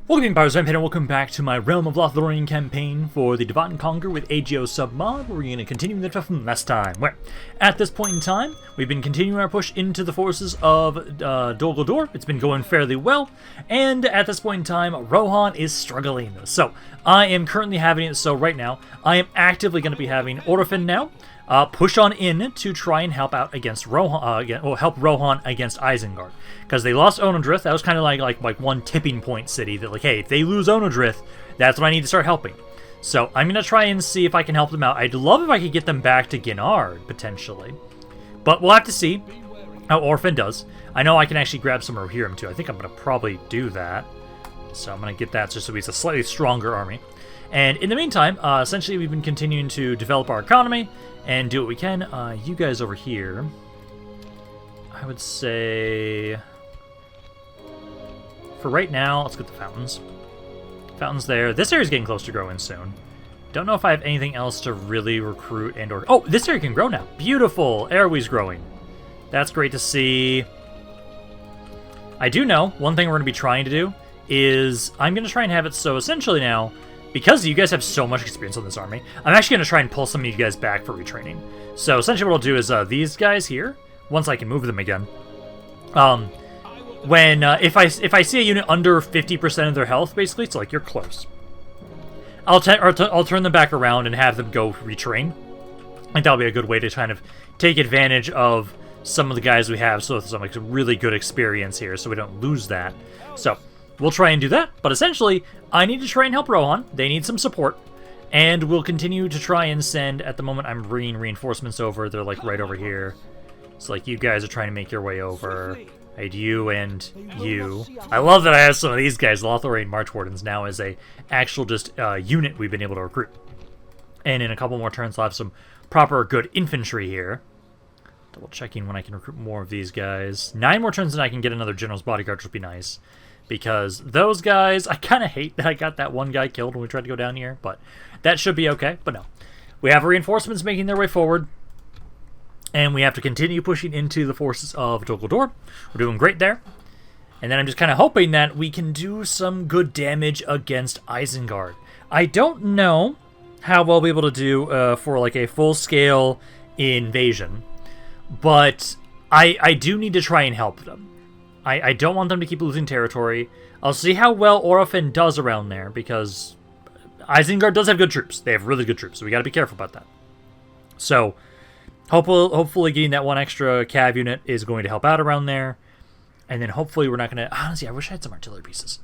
Welcome in, Rampaned, and welcome back to my Realm of Lothlorien Campaign for the Divide and Conquer with AGO submod, where we're going to continue the stuff from last time. Where, at this point in time, we've been continuing our push into the forces of Dol Guldur. It's been going fairly well, and at this point in time, Rohan is struggling. So, I am currently having it so right now, I am actively going to be having Onodrith now push on in to try and help out against Rohan, help Rohan against Isengard. Because they lost Onodrith, that was kind of like one tipping point city that, like, hey, if they lose Onodrith, that's when I need to start helping. So I'm going to try and see if I can help them out. I'd love if I could get them back to Ginnard, potentially. But we'll have to see how Orphan does. I know I can actually grab some Rohirrim too. I think I'm going to probably do that. So I'm going to get that just so it's a slightly stronger army. And in the meantime, essentially we've been continuing to develop our economy and do what we can. You guys over here, I would say, for right now, let's get the fountains. Fountains there. This area's getting close to growing soon. Don't know if I have anything else to really recruit and or... Oh, this area can grow now. Beautiful. Airway's growing. That's great to see. I do know one thing we're going to be trying to do is I'm going to try and have it so essentially now, because you guys have so much experience on this army, I'm actually going to try and pull some of you guys back for retraining. So essentially what I'll do is these guys here, once I can move them again, when if I see a unit under 50% of their health, basically, so like you're close, I'll turn them back around and have them go retrain. I think that'll be a good way to kind of take advantage of some of the guys we have, so some like really good experience here, so we don't lose that. So we'll try and do that, but essentially, I need to try and help Rohan. They need some support, and we'll continue to try and send. At the moment, I'm bringing reinforcements over. They're like right over here. So like you guys are trying to make your way over. Right, you and you. I love that I have some of these guys, Lothlorien March Wardens, now as a actual just unit we've been able to recruit. And in a couple more turns, I'll have some proper good infantry here. Double checking when I can recruit more of these guys. 9 more turns and I can get another General's Bodyguard, which would be nice. Because those guys, I kind of hate that I got that one guy killed when we tried to go down here, but that should be okay. But no. We have reinforcements making their way forward. And we have to continue pushing into the forces of Dol Guldur. We're doing great there. And then I'm just kind of hoping that we can do some good damage against Isengard. I don't know how well we'll be able to do for like a full-scale invasion. But I do need to try and help them. I don't want them to keep losing territory. I'll see how well Onodrith does around there, because Isengard does have good troops. They have really good troops, so we got to be careful about that. So hopefully getting that one extra cav unit is going to help out around there. And then hopefully we're not going to... Honestly, I wish I had some artillery pieces.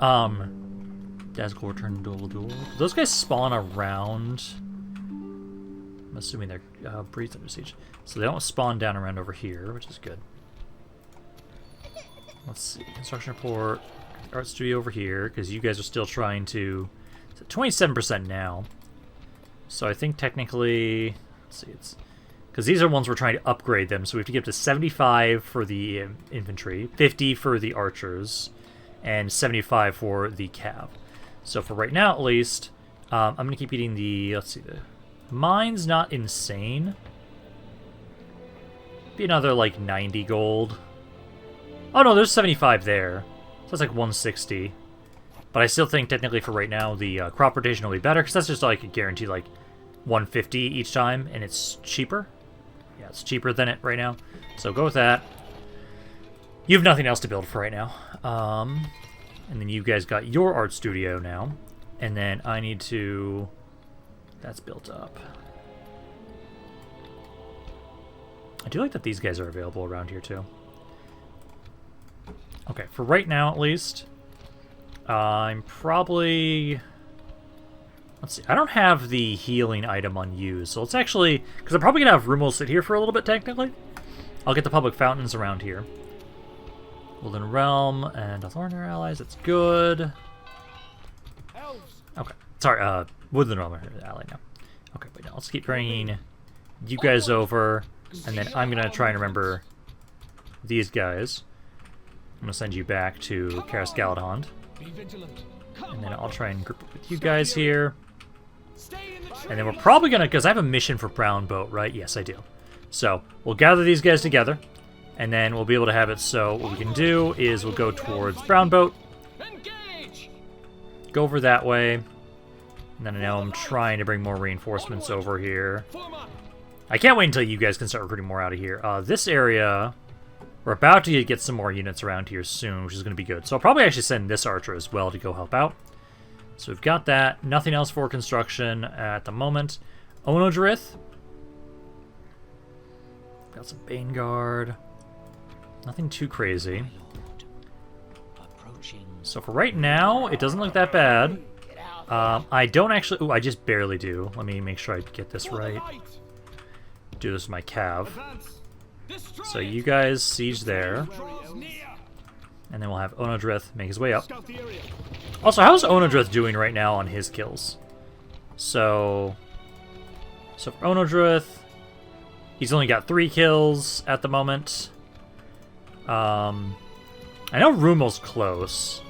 Dazgor turn Dol. Those guys spawn around... I'm assuming they're breeds under siege. So they don't spawn down around over here, which is good. Let's see. Construction report. Art studio over here, because you guys are still trying to... It's at 27% now. So I think technically... Let's see, it's... Because these are ones we're trying to upgrade them, so we have to get up to 75 for the infantry, 50 for the archers, and 75 for the cav. So for right now, at least, I'm going to keep eating the... Let's see, the mine's not insane. Be another, like, 90 gold. Oh, no, there's 75 there. So that's like 160. But I still think, technically, for right now, the crop rotation will be better, because that's just, like, a guaranteed, like, 150 each time, and it's cheaper. Yeah, it's cheaper than it right now. So go with that. You have nothing else to build for right now. And then you guys got your art studio now. And then I need to... That's built up. I do like that these guys are available around here, too. Okay, for right now, at least, I'm probably... Let's see, I don't have the healing item unused, so let's actually... Because I'm probably going to have Rumel sit here for a little bit, technically. I'll get the public fountains around here. Woodland Realm and Lothlorien are allies, that's good. Okay, sorry, Woodland Realm are ally now. Okay, but now let's keep bringing you guys over, and then I'm going to try and remember these guys. I'm going to send you back to Karas Galadhond. And then I'll try and group up with you guys here. And then we're probably going to... Because I have a mission for Brown Boat, right? Yes, I do. So, we'll gather these guys together. And then we'll be able to have it so what we can do is we'll go towards Brown Boat. go over that way. And then I know I'm trying to bring more reinforcements over here. I can't wait until you guys can start recruiting more out of here. This area, we're about to get some more units around here soon, which is going to be good. So I'll probably actually send this archer as well to go help out. So we've got that. Nothing else for construction at the moment. Onodrith. Got some Bane Guard. Nothing too crazy. So for right now, it doesn't look that bad. I don't actually... Ooh, I just barely do. Let me make sure I get this right. Do this with my cav. So you guys siege there. And then we'll have Onodrith make his way up. Also, how's Onodrith doing right now on his kills? So for Onodrith, he's only got 3 kills at the moment. I know Rumel's close.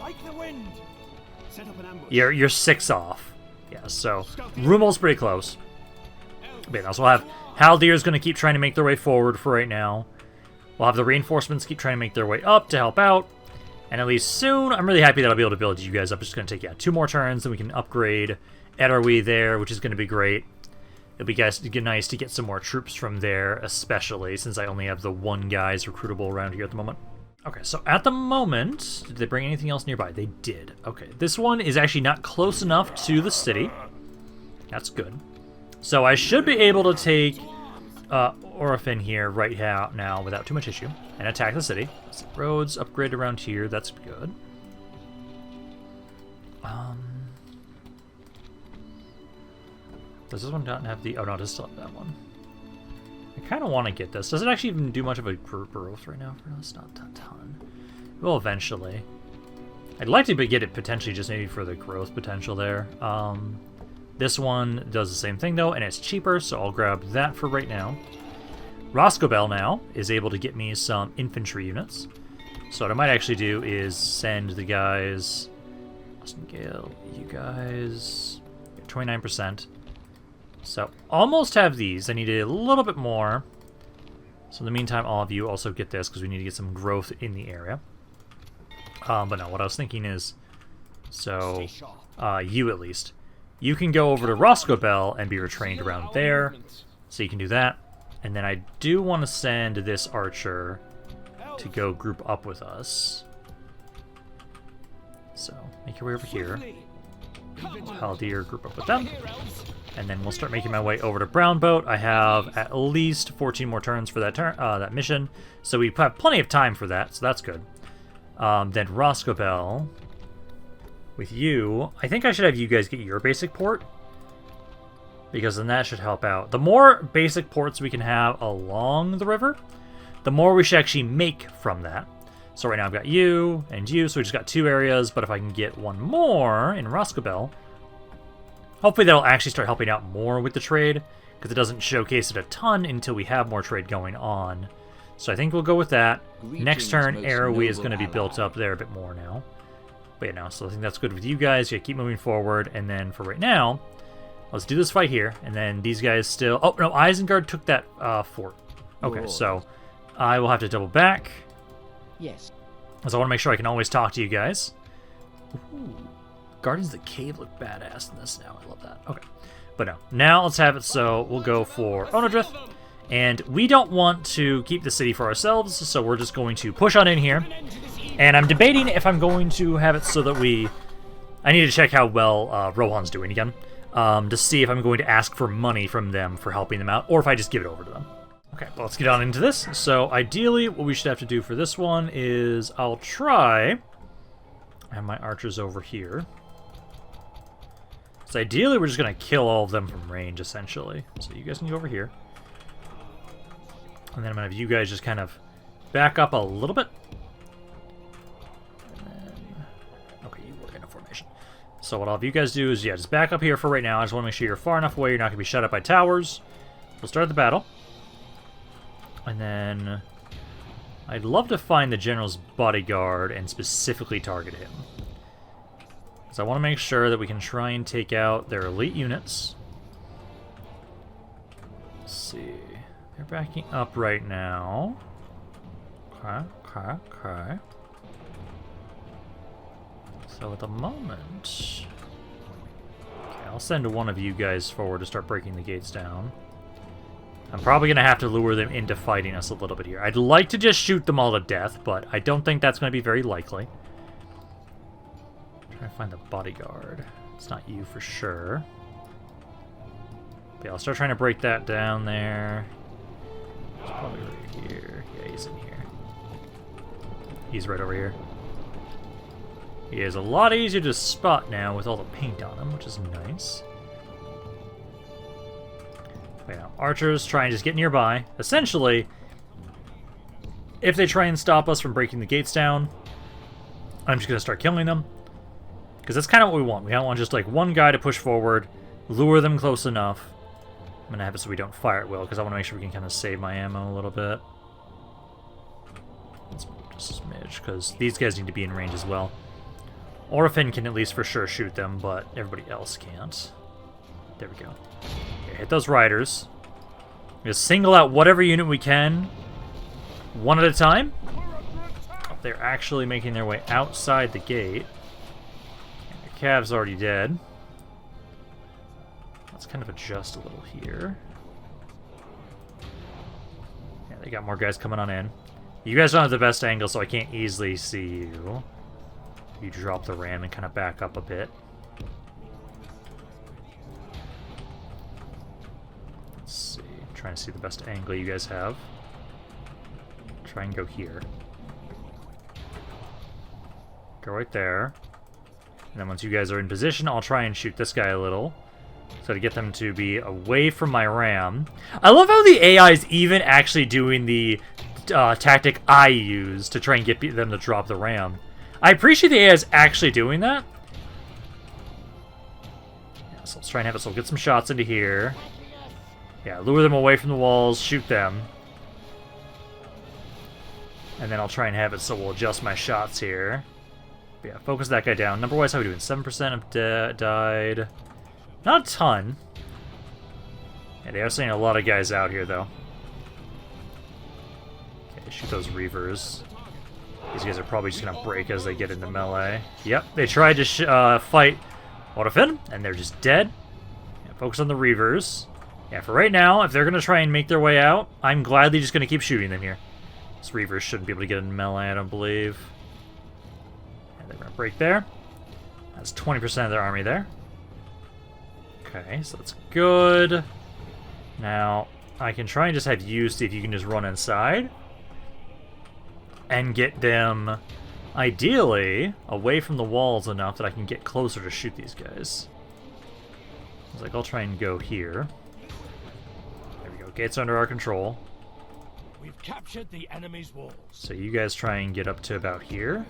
You're 6 off. Yeah, so Rumel's pretty close. But also we'll have Haldir's going to keep trying to make their way forward for right now. We'll have the reinforcements keep trying to make their way up to help out. And at least soon, I'm really happy that I'll be able to build you guys up. It's just going to take, 2 more turns, then we can upgrade Edarwe there, which is going to be great. It'll be nice to get some more troops from there, especially since I only have the 1 guy's recruitable around here at the moment. Okay, so at the moment, did they bring anything else nearby? They did. Okay, this one is actually not close enough to the city. That's good. So I should be able to take Orphan here right now without too much issue and attack the city. Roads upgrade around here. That's good. Does this one not have the... Oh, no, it does still have that one. I kind of want to get this. Does it actually even do much of a growth right now? No, it's not a ton. Well, eventually. I'd like to get it potentially just maybe for the growth potential there. This one does the same thing, though, and it's cheaper, so I'll grab that for right now. Roscobel now is able to get me some infantry units. So what I might actually do is send the guys... Austin Gale, you guys... 29%. So, almost have these. I need a little bit more. So in the meantime, all of you also get this, because we need to get some growth in the area. But no, what I was thinking is... So, you at least. You can go over to Roscobel and be retrained around there. So you can do that. And then I do want to send this archer to go group up with us. So, make your way over here. Haldir, group up with them. And then we'll start making my way over to Brownboat. I have at least 14 more turns for that mission. So we have plenty of time for that, so that's good. Then Roscobel, with you, I think I should have you guys get your basic port. Because then that should help out. The more basic ports we can have along the river, the more we should actually make from that. So right now I've got you and you, so we just got 2 areas, but if I can get 1 more in Roscobel, hopefully that'll actually start helping out more with the trade, because it doesn't showcase it a ton until we have more trade going on. So I think we'll go with that. Next turn, Edarwe is going to be built up there a bit more now. But yeah, no, so I think that's good with you guys. Yeah, keep moving forward, and then for right now, let's do this fight here, and then these guys still... Oh, no, Isengard took that fort. Okay, so I will have to double back. Yes. Because I want to make sure I can always talk to you guys. Ooh. Guardians of the Cave look badass in this now. I love that. Okay. But no. Now let's have it so we'll go for Onodrith. And we don't want to keep the city for ourselves, so we're just going to push on in here. And I'm debating if I'm going to have it so that we... I need to check how well Rohan's doing again. To see if I'm going to ask for money from them for helping them out, or if I just give it over to them. Okay, well, let's get on into this. So ideally, what we should have to do for this one is I'll try... I have my archers over here. So ideally, we're just going to kill all of them from range, essentially. So you guys can go over here. And then I'm going to have you guys just kind of back up a little bit. And then... Okay, you work in a formation. So what I'll have you guys do is, yeah, just back up here for right now. I just want to make sure you're far enough away. You're not going to be shut up by towers. We'll start the battle. And then I'd love to find the general's bodyguard and specifically target him. So I want to make sure that we can try and take out their elite units. Let's see. They're backing up right now. Okay. So at the moment... Okay, I'll send one of you guys forward to start breaking the gates down. I'm probably going to have to lure them into fighting us a little bit here. I'd like to just shoot them all to death, but I don't think that's going to be very likely. I'm trying to find the bodyguard. It's not you for sure. Yeah, I'll start trying to break that down there. He's probably right here. Yeah, he's in here. He's right over here. He is a lot easier to spot now with all the paint on him, which is nice. Yeah, archers try and just get nearby. Essentially, if they try and stop us from breaking the gates down, I'm just going to start killing them. Because that's kind of what we want. We don't want just like one guy to push forward, lure them close enough. I'm going to have it so we don't fire at will, because I want to make sure we can kind of save my ammo a little bit. Let's move just a smidge, because these guys need to be in range as well. Orphan can at least for sure shoot them, but everybody else can't. There we go. Okay, hit those riders. Just single out whatever unit we can, one at a time. They're actually making their way outside the gate. And the cav's already dead. Let's kind of adjust a little here. Yeah, they got more guys coming on in. You guys don't have the best angle, so I can't easily see you. You drop the ram and kind of back up a bit. Let's see. I'm trying to see the best angle you guys have. Try and go here. Go right there. And then once you guys are in position, I'll try and shoot this guy a little. So to get them to be away from my ram. I love how the AI is even actually doing the tactic I use to try and get them to drop the ram. I appreciate the AI is actually doing that. Yeah, so let's try and have it so we'll get some shots into here. Yeah, lure them away from the walls, shoot them. And then I'll try and have it so we'll adjust my shots here. But yeah, focus that guy down. Number-wise, how are we doing? 7% have died. Not a ton. Yeah, they are sending a lot of guys out here, though. Okay, shoot those reavers. These guys are probably just going to break as they get into melee. Yep, they tried to fight Orphan, and they're just dead. Yeah, focus on the reavers. Yeah, for right now, if they're going to try and make their way out, I'm gladly just going to keep shooting them here. These reavers shouldn't be able to get into melee, I don't believe. And they're going to break there. That's 20% of their army there. Okay, so that's good. Now, I can try and just have you see if you can just run inside. And get them, ideally, away from the walls enough that I can get closer to shoot these guys. I was like, I'll try and go here. There we go. Gates under our control. We've captured the enemy's walls. So you guys try and get up to about here.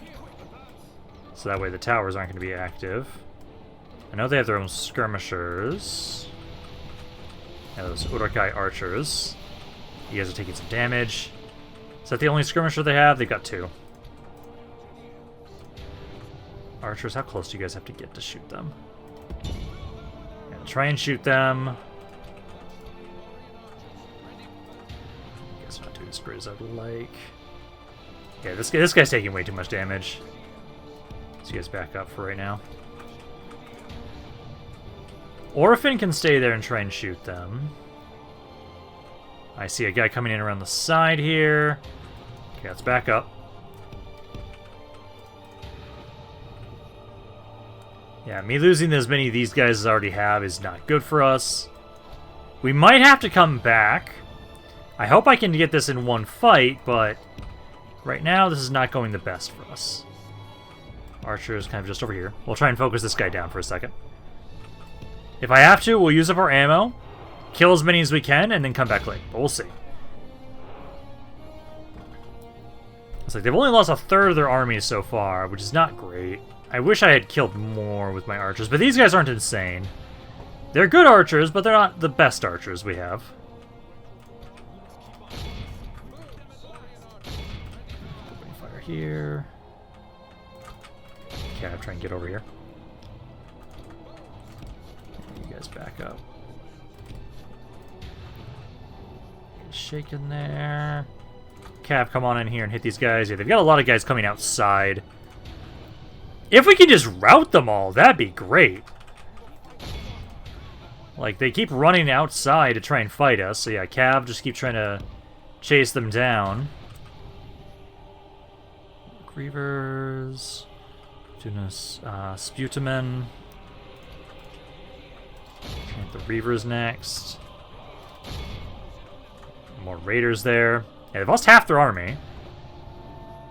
So that way the towers aren't going to be active. I know they have their own skirmishers. Yeah, those Uruk-hai archers. You guys are taking some damage. Is that the only skirmisher they have? They've got 2. Archers, how close do you guys have to get to shoot them? Yeah, try and shoot them. I guess I'm not doing as great as I'd like. Yeah, this guy's taking way too much damage. So you guys back up for right now. Orphan can stay there and try and shoot them. I see a guy coming in around the side here. Okay, let's back up. Yeah, me losing as many of these guys as I already have is not good for us. We might have to come back. I hope I can get this in one fight, but right now this is not going the best for us. Archer is kind of just over here. We'll try and focus this guy down for a second. If I have to, we'll use up our ammo, kill as many as we can, and then come back late. But we'll see. It's like they've only lost a third of their army so far, which is not great. I wish I had killed more with my archers, but these guys aren't insane. They're good archers, but they're not the best archers we have. Fire here. Okay, I'm trying to get over here. You guys back up. Shaking there. Cav, come on in here and hit these guys. Yeah, they've got a lot of guys coming outside. If we can just rout them all, that'd be great. Like, they keep running outside to try and fight us. So yeah, Cav just keep trying to chase them down. Grievers. Sputamen. The Reavers next. More Raiders there. Yeah, they've lost half their army.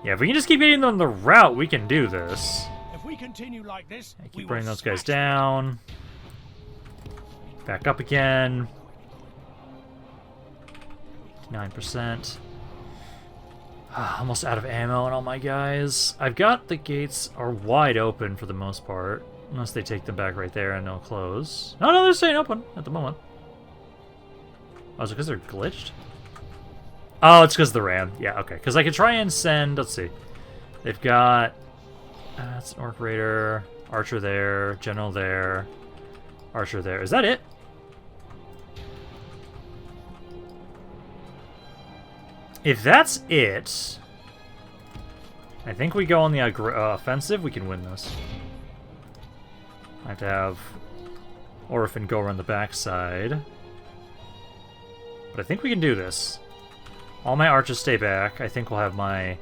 Yeah, if we can just keep getting them the route, we can do this. If we continue like this, yeah, keep bringing those guys down. Back up again. 9%. Almost out of ammo on all my guys. I've got the gates are wide open for the most part. Unless they take them back right there and they'll close. No, they're staying open at the moment. Oh, is it because they're glitched? Oh, it's because of the ram. Yeah, okay. Because I could try and send... Let's see. They've got... that's an Orc Raider. Archer there. General there. Archer there. Is that it? If that's it... I think we go on the offensive. We can win this. I have to have Orphan go around the backside. But I think we can do this. All my archers stay back. I think we'll have my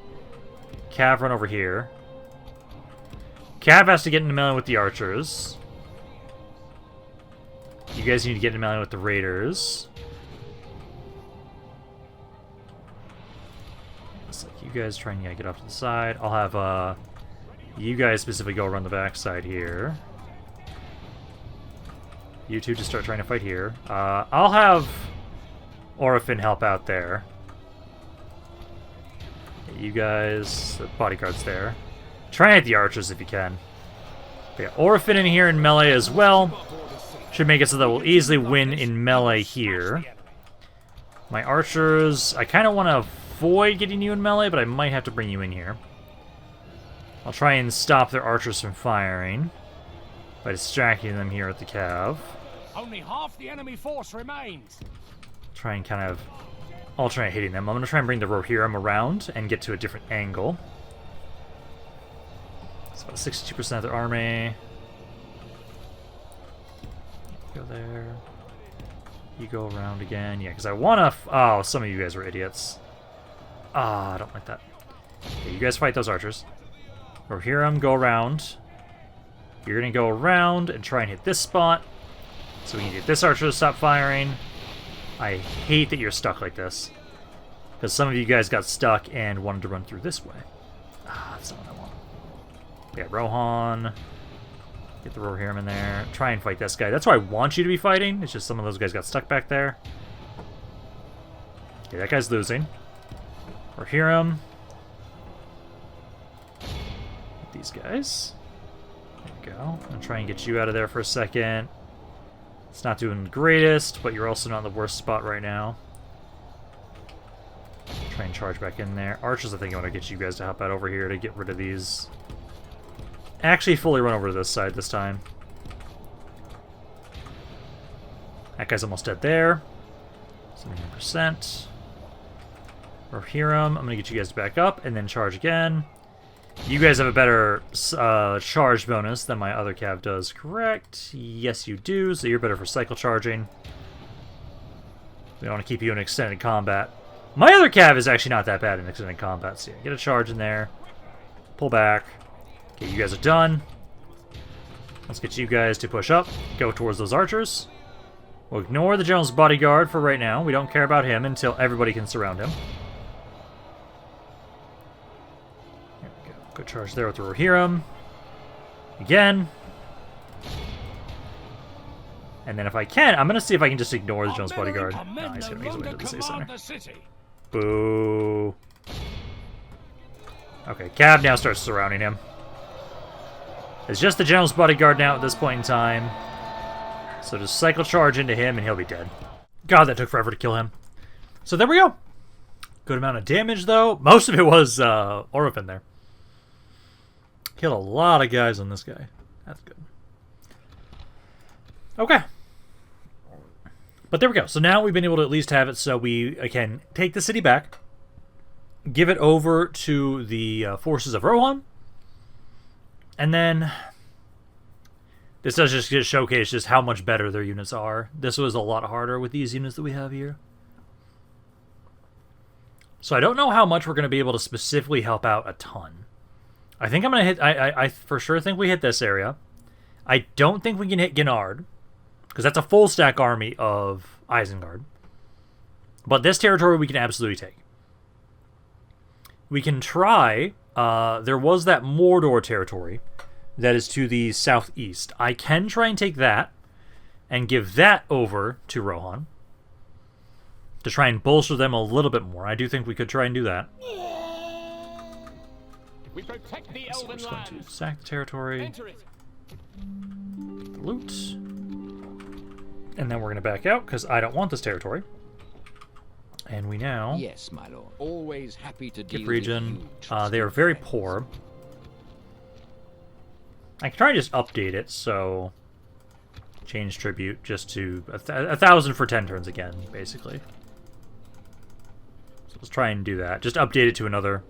Cav run over here. Cav has to get into melee with the archers. You guys need to get into melee with the raiders. Looks like you guys try and get off to the side. I'll have you guys specifically go around the backside here. You two just start trying to fight here. I'll have Orphan help out there. You guys, the bodyguards there. Try and hit the archers if you can. But yeah, Orphan in here in melee as well. Should make it so that we'll easily win in melee here. My archers, I kind of want to avoid getting you in melee, but I might have to bring you in here. I'll try and stop their archers from firing by distracting them here at the Cav. Only half the enemy force remains. Try and kind of alternate hitting them. I'm going to try and bring the Rohirrim around and get to a different angle. It's about 62% of their army. Go there. You go around again. Yeah, because I want to... oh, some of you guys are idiots. Ah, I don't like that. Okay, you guys fight those archers. Rohirrim, go around. You're going to go around and try and hit this spot. So we can get this archer to stop firing. I hate that you're stuck like this. Because some of you guys got stuck and wanted to run through this way. Ah, that's not what I want. Yeah, Rohan. Get the Rohirrim in there. Try and fight this guy. That's why I want you to be fighting. It's just some of those guys got stuck back there. Okay, that guy's losing. Rohirrim. These guys. There we go. I'm going to try and get you out of there for a second. It's not doing the greatest, but you're also not in the worst spot right now. Try and charge back in there. Archers, I think I want to get you guys to hop out over here to get rid of these. Actually, fully run over to this side this time. That guy's almost dead there. 79%. Rohirrim, I'm going to get you guys to back up and then charge again. You guys have a better charge bonus than my other Cav does, correct? Yes, you do, so you're better for cycle charging. We don't want to keep you in extended combat. My other Cav is actually not that bad in extended combat, so yeah, get a charge in there. Pull back. Okay, you guys are done. Let's get you guys to push up. Go towards those archers. We'll ignore the general's bodyguard for right now. We don't care about him until everybody can surround him. Go charge there with the Rohirrim. Again. And then if I can, I'm going to see if I can just ignore the Jones bodyguard. No, he's going to make his way to the city center. Boo. Okay, Cav now starts surrounding him. It's just the general's bodyguard now at this point in time. So just cycle charge into him and he'll be dead. God, that took forever to kill him. So there we go. Good amount of damage though. Most of it was Orphan there. Killed a lot of guys on this guy. That's good. Okay. But there we go. So now we've been able to at least have it so we can take the city back, give it over to the forces of Rohan, And then this does just showcase just how much better their units are. This was a lot harder with these units that we have here. So I don't know how much we're going to be able to specifically help out a ton. I think I'm going to hit... I for sure think we hit this area. I don't think we can hit Gennard, because that's a full stack army of Isengard. But this territory we can absolutely take. We can try... there was that Mordor territory that is to the southeast. I can try and take that and give that over to Rohan to try and bolster them a little bit more. I do think we could try and do that. We protect the So we're elven just going land. to sack the territory, Enter it. loot, and then we're going to back out because I don't want this territory. And we now Yes, my lord. Always happy to deal give region. with you, They are very poor. I can try and just update it, so change tribute just to 1,000 for 10 turns again, basically. So let's try and do that. Just update it to another.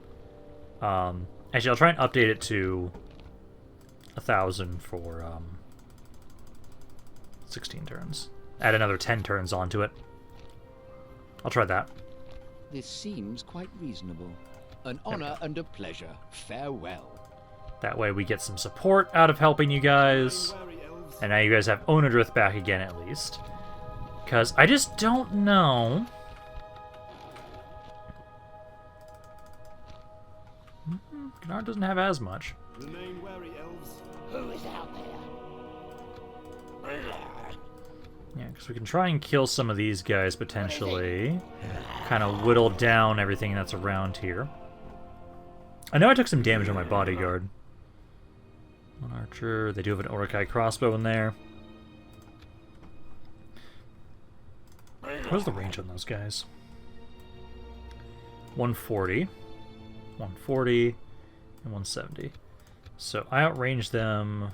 Actually, I'll try and update it to 1,000 for 16 turns. Add another 10 turns onto it. I'll try that. This seems quite reasonable. An honor and a pleasure. Farewell. That way we get some support out of helping you guys. And now you guys have Onodrith back again, at least. Because I just don't know. Gennard doesn't have as much. Remain wary, elves. Who is out there? Yeah, because we can try and kill some of these guys, potentially. Kind of whittle down everything that's around here. I know I took some damage on my bodyguard. One archer. They do have an Urukai crossbow in there. What's the range on those guys? 140. 140. And 170. So I outrange them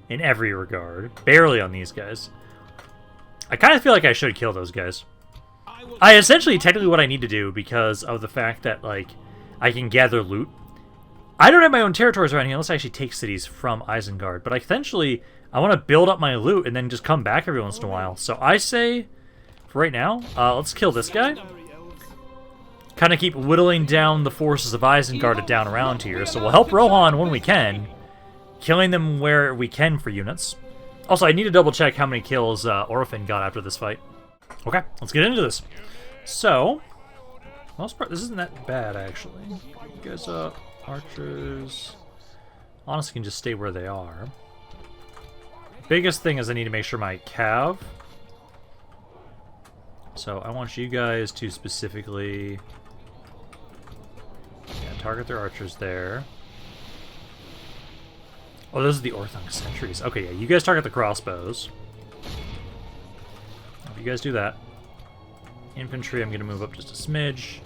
in every regard. Barely on these guys. I kind of feel like I should kill those guys. I essentially, technically what I need to do, because of the fact that, like, I can gather loot. I don't have my own territories around here unless I actually take cities from Isengard. But essentially, I want to build up my loot and then just come back every once in a while. So I say, for right now, let's kill this guy. Kind of keep whittling down the forces of Isengard down around here. So we'll help Rohan when we can. Killing them where we can for units. Also, I need to double check how many kills Orphan got after this fight. Okay, let's get into this. So, most part, this isn't that bad, actually. You guys, archers, honestly can just stay where they are. Biggest thing is I need to make sure my cav. So I want you guys to specifically target their archers there. Oh, those are the Orthanc sentries. Okay, yeah, you guys target the crossbows. If you guys do that. Infantry, I'm going to move up just a smidge.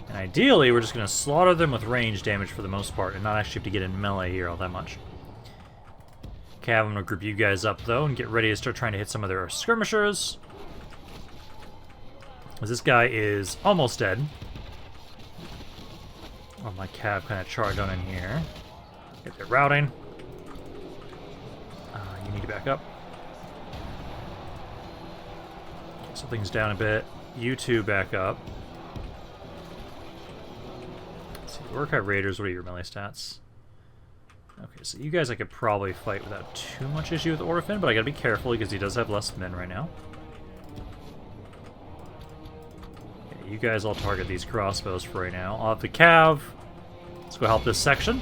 And ideally, we're just going to slaughter them with range damage for the most part, and not actually have to get in melee here all that much. Cav, I'm going to group you guys up, though, and get ready to start trying to hit some of their skirmishers. As this guy is almost dead. Oh, my Cav kind of charged on in here. Get their routing. You need to back up. Slow things down a bit. You two back up. Let's see, the Urkai Raiders, what are your melee stats? Okay, so you guys I could probably fight without too much issue with Orphan, but I gotta be careful because he does have less men right now. Okay, you guys all target these crossbows for right now. I'll have the Cav. Let's go help this section.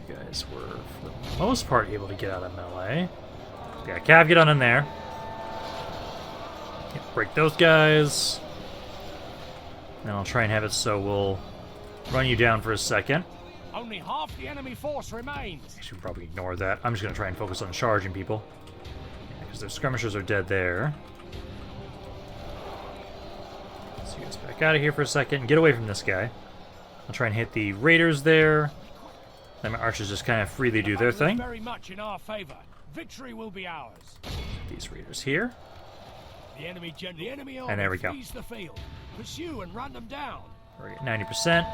You guys were, for the most part, able to get out of melee. Yeah, Cav, get on in there. Yeah, break those guys. Then I'll try and have it so we'll run you down for a second. Only half the enemy force remains. I should probably ignore that. I'm just going to try and focus on charging people. Because their skirmishers are dead there. So you guys back out of here for a second. Get away from this guy. I'll try and hit the raiders there. Then my archers just kind of freely do their thing. Very much in our favor. Victory will be ours. These raiders here. The enemy And there we go. flees the field. Pursue and run them down. We're at 90%.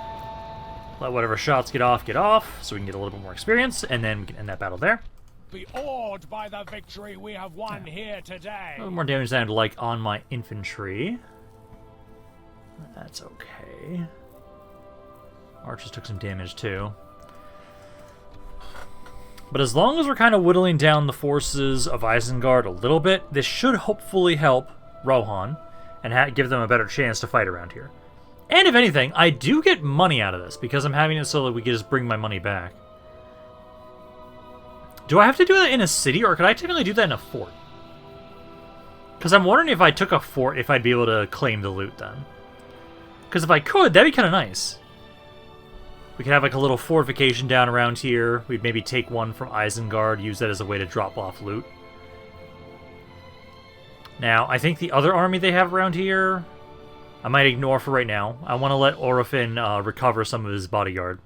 Let whatever shots get off, so we can get a little bit more experience, and then we can end that battle there. Be awed by the victory we have won here today. A little more damage than I'd like on my infantry. That's okay. Archers took some damage too. But as long as we're kind of whittling down the forces of Isengard a little bit, this should hopefully help Rohan and give them a better chance to fight around here. And if anything, I do get money out of this because I'm having it so that we can just bring my money back. Do I have to do that in a city, or could I technically do that in a fort? Because I'm wondering if I took a fort, if I'd be able to claim the loot then. Because if I could, that'd be kind of nice. We could have like a little fortification down around here. We'd maybe take one from Isengard, use that as a way to drop off loot. Now, I think the other army they have around here, I might ignore for right now. I want to let Orofin recover some of his bodyguard.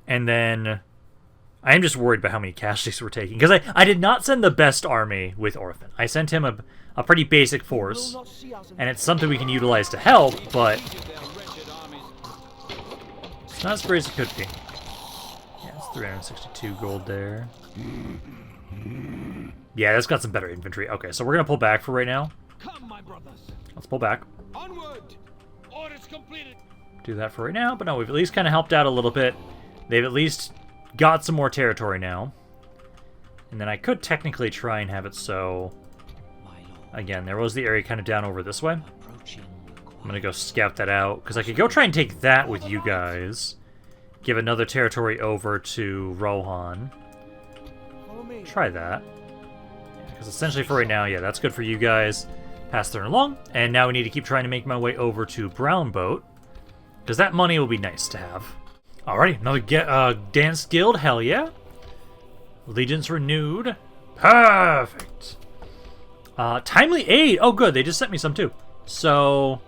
And then I am just worried about how many casualties we're taking. Because I did not send the best army with Orofin. I sent him a pretty basic force. And it's something we can utilize to help, but it's not as great as it could be. Yeah, it's 362 gold there. Yeah, that's got some better infantry. Okay, so we're going to pull back for right now. Come, my brothers. Let's pull back. Onward. Orders completed. Do that for right now, but no, we've at least kind of helped out a little bit. They've at least got some more territory now. And then I could technically try and have it so... Again, there was the area kind of down over this way. I'm going to go scout that out, because I could go try and take that with you guys. Give another territory over to Rohan. Try that. Because essentially for right now, yeah, that's good for you guys. Pass through along. And now we need to keep trying to make my way over to Brownboat. Because that money will be nice to have. Alrighty, another dance guild, hell yeah. Allegiance renewed. Perfect. Timely aid. Oh good, they just sent me some too. So...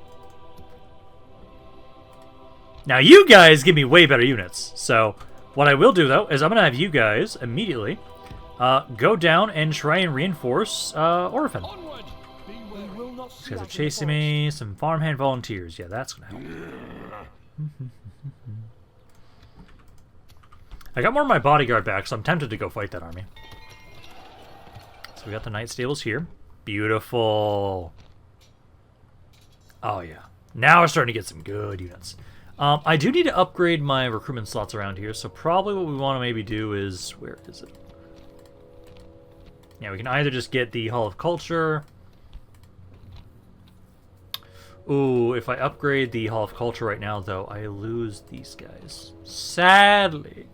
Now you guys give me way better units. So what I will do though is I'm going to have you guys immediately go down and try and reinforce Orofin. These guys are chasing me. Some farmhand volunteers. Yeah, that's going to help. I got more of my bodyguard back, so I'm tempted to go fight that army. So we got the Knight Stables here. Beautiful. Oh yeah. Now we're starting to get some good units. I do need to upgrade my recruitment slots around here, so probably what we want to maybe do is... Where is it? Yeah, we can either just get the Hall of Culture. Ooh, if I upgrade the Hall of Culture right now, though, I lose these guys. Sadly.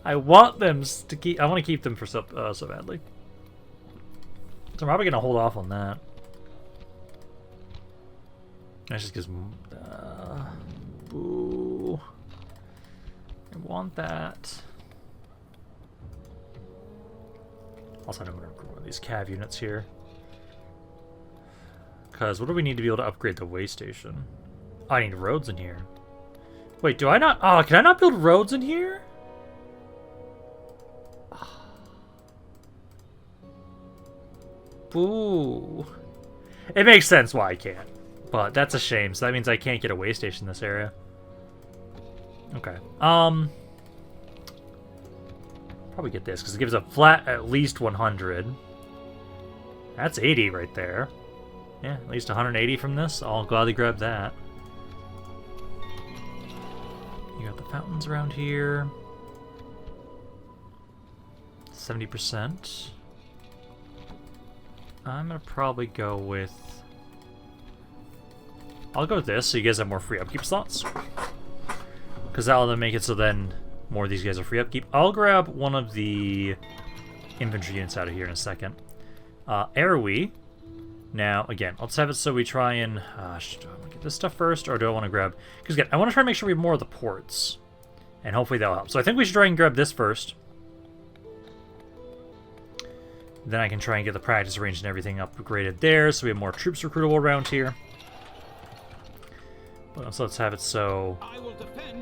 I want them to keep... I want to keep them for so badly. So I'm probably going to hold off on that. That just gives... Ooh. I want that. Also, I'm going to recruit one of these cav units here. Because what do we need to be able to upgrade the way station? Oh, I need roads in here. Wait, do I not... Oh, can I not build roads in here? Ooh. It makes sense why I can't. But that's a shame, so that means I can't get a way station in this area. Okay. Probably get this, because it gives a flat at least 100. That's 80 right there. Yeah, at least 180 from this. I'll gladly grab that. You got the fountains around here. 70%. I'm going to probably go with... I'll go with this, so you guys have more free upkeep slots. Because that'll then make it so then more of these guys are free upkeep. I'll grab one of the infantry units out of here in a second. Airwe. Now, again, let's have it so we try and... do I want to get this stuff first, or do I want to grab... Because again, I want to try and make sure we have more of the ports. And hopefully that'll help. So I think we should try and grab this first. Then I can try and get the practice range and everything upgraded there, so we have more troops recruitable around here. So let's have it so...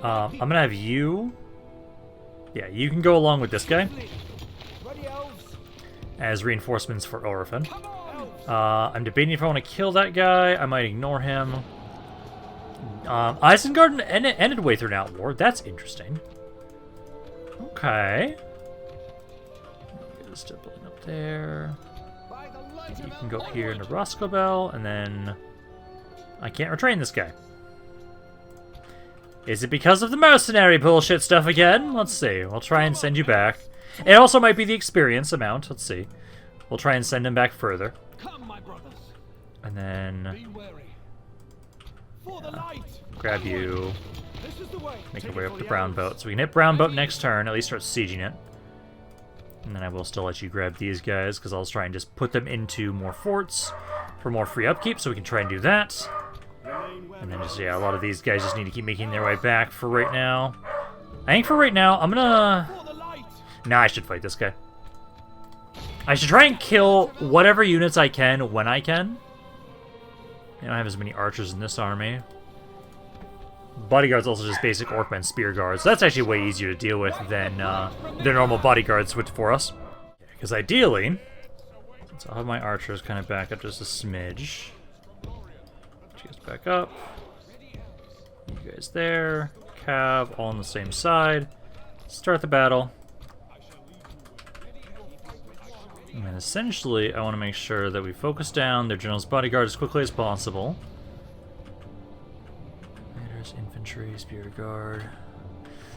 I'm going to have you... Yeah, you can go along with this guy. As reinforcements for Orofin. I'm debating if I want to kill that guy. I might ignore him. Isengard ended way through an outward. That's interesting. Okay. Still building up there. You can go here into Roscobel, and then I can't retrain this guy. Is it because of the mercenary bullshit stuff again? Let's see. We'll try and send you back. It also might be the experience amount. Let's see. We'll try and send him back further. Come, my brothers. And then Be wary. For the light. grab you, This is the way. make Take our way it up for to the Brown elves. Boat. So we can hit Brown Boat next turn, at least start sieging it. And then I will still let you grab these guys, because I'll try and just put them into more forts for more free upkeep, so we can try and do that. And then just, yeah, a lot of these guys just need to keep making their way back for right now. I think for right now, I'm gonna... For the light. Nah, I should fight this guy. I should try and kill whatever units I can when I can. I don't have as many archers in this army. Bodyguards also just basic Orkmen spear guards. That's actually way easier to deal with than their normal bodyguards for us. Because ideally, since I'll have my archers kind of back up just a smidge. You guys back up. You guys there. Cav all on the same side. Start the battle. And then essentially, I want to make sure that we focus down their general's bodyguard as quickly as possible. Raiders, infantry, spear guard.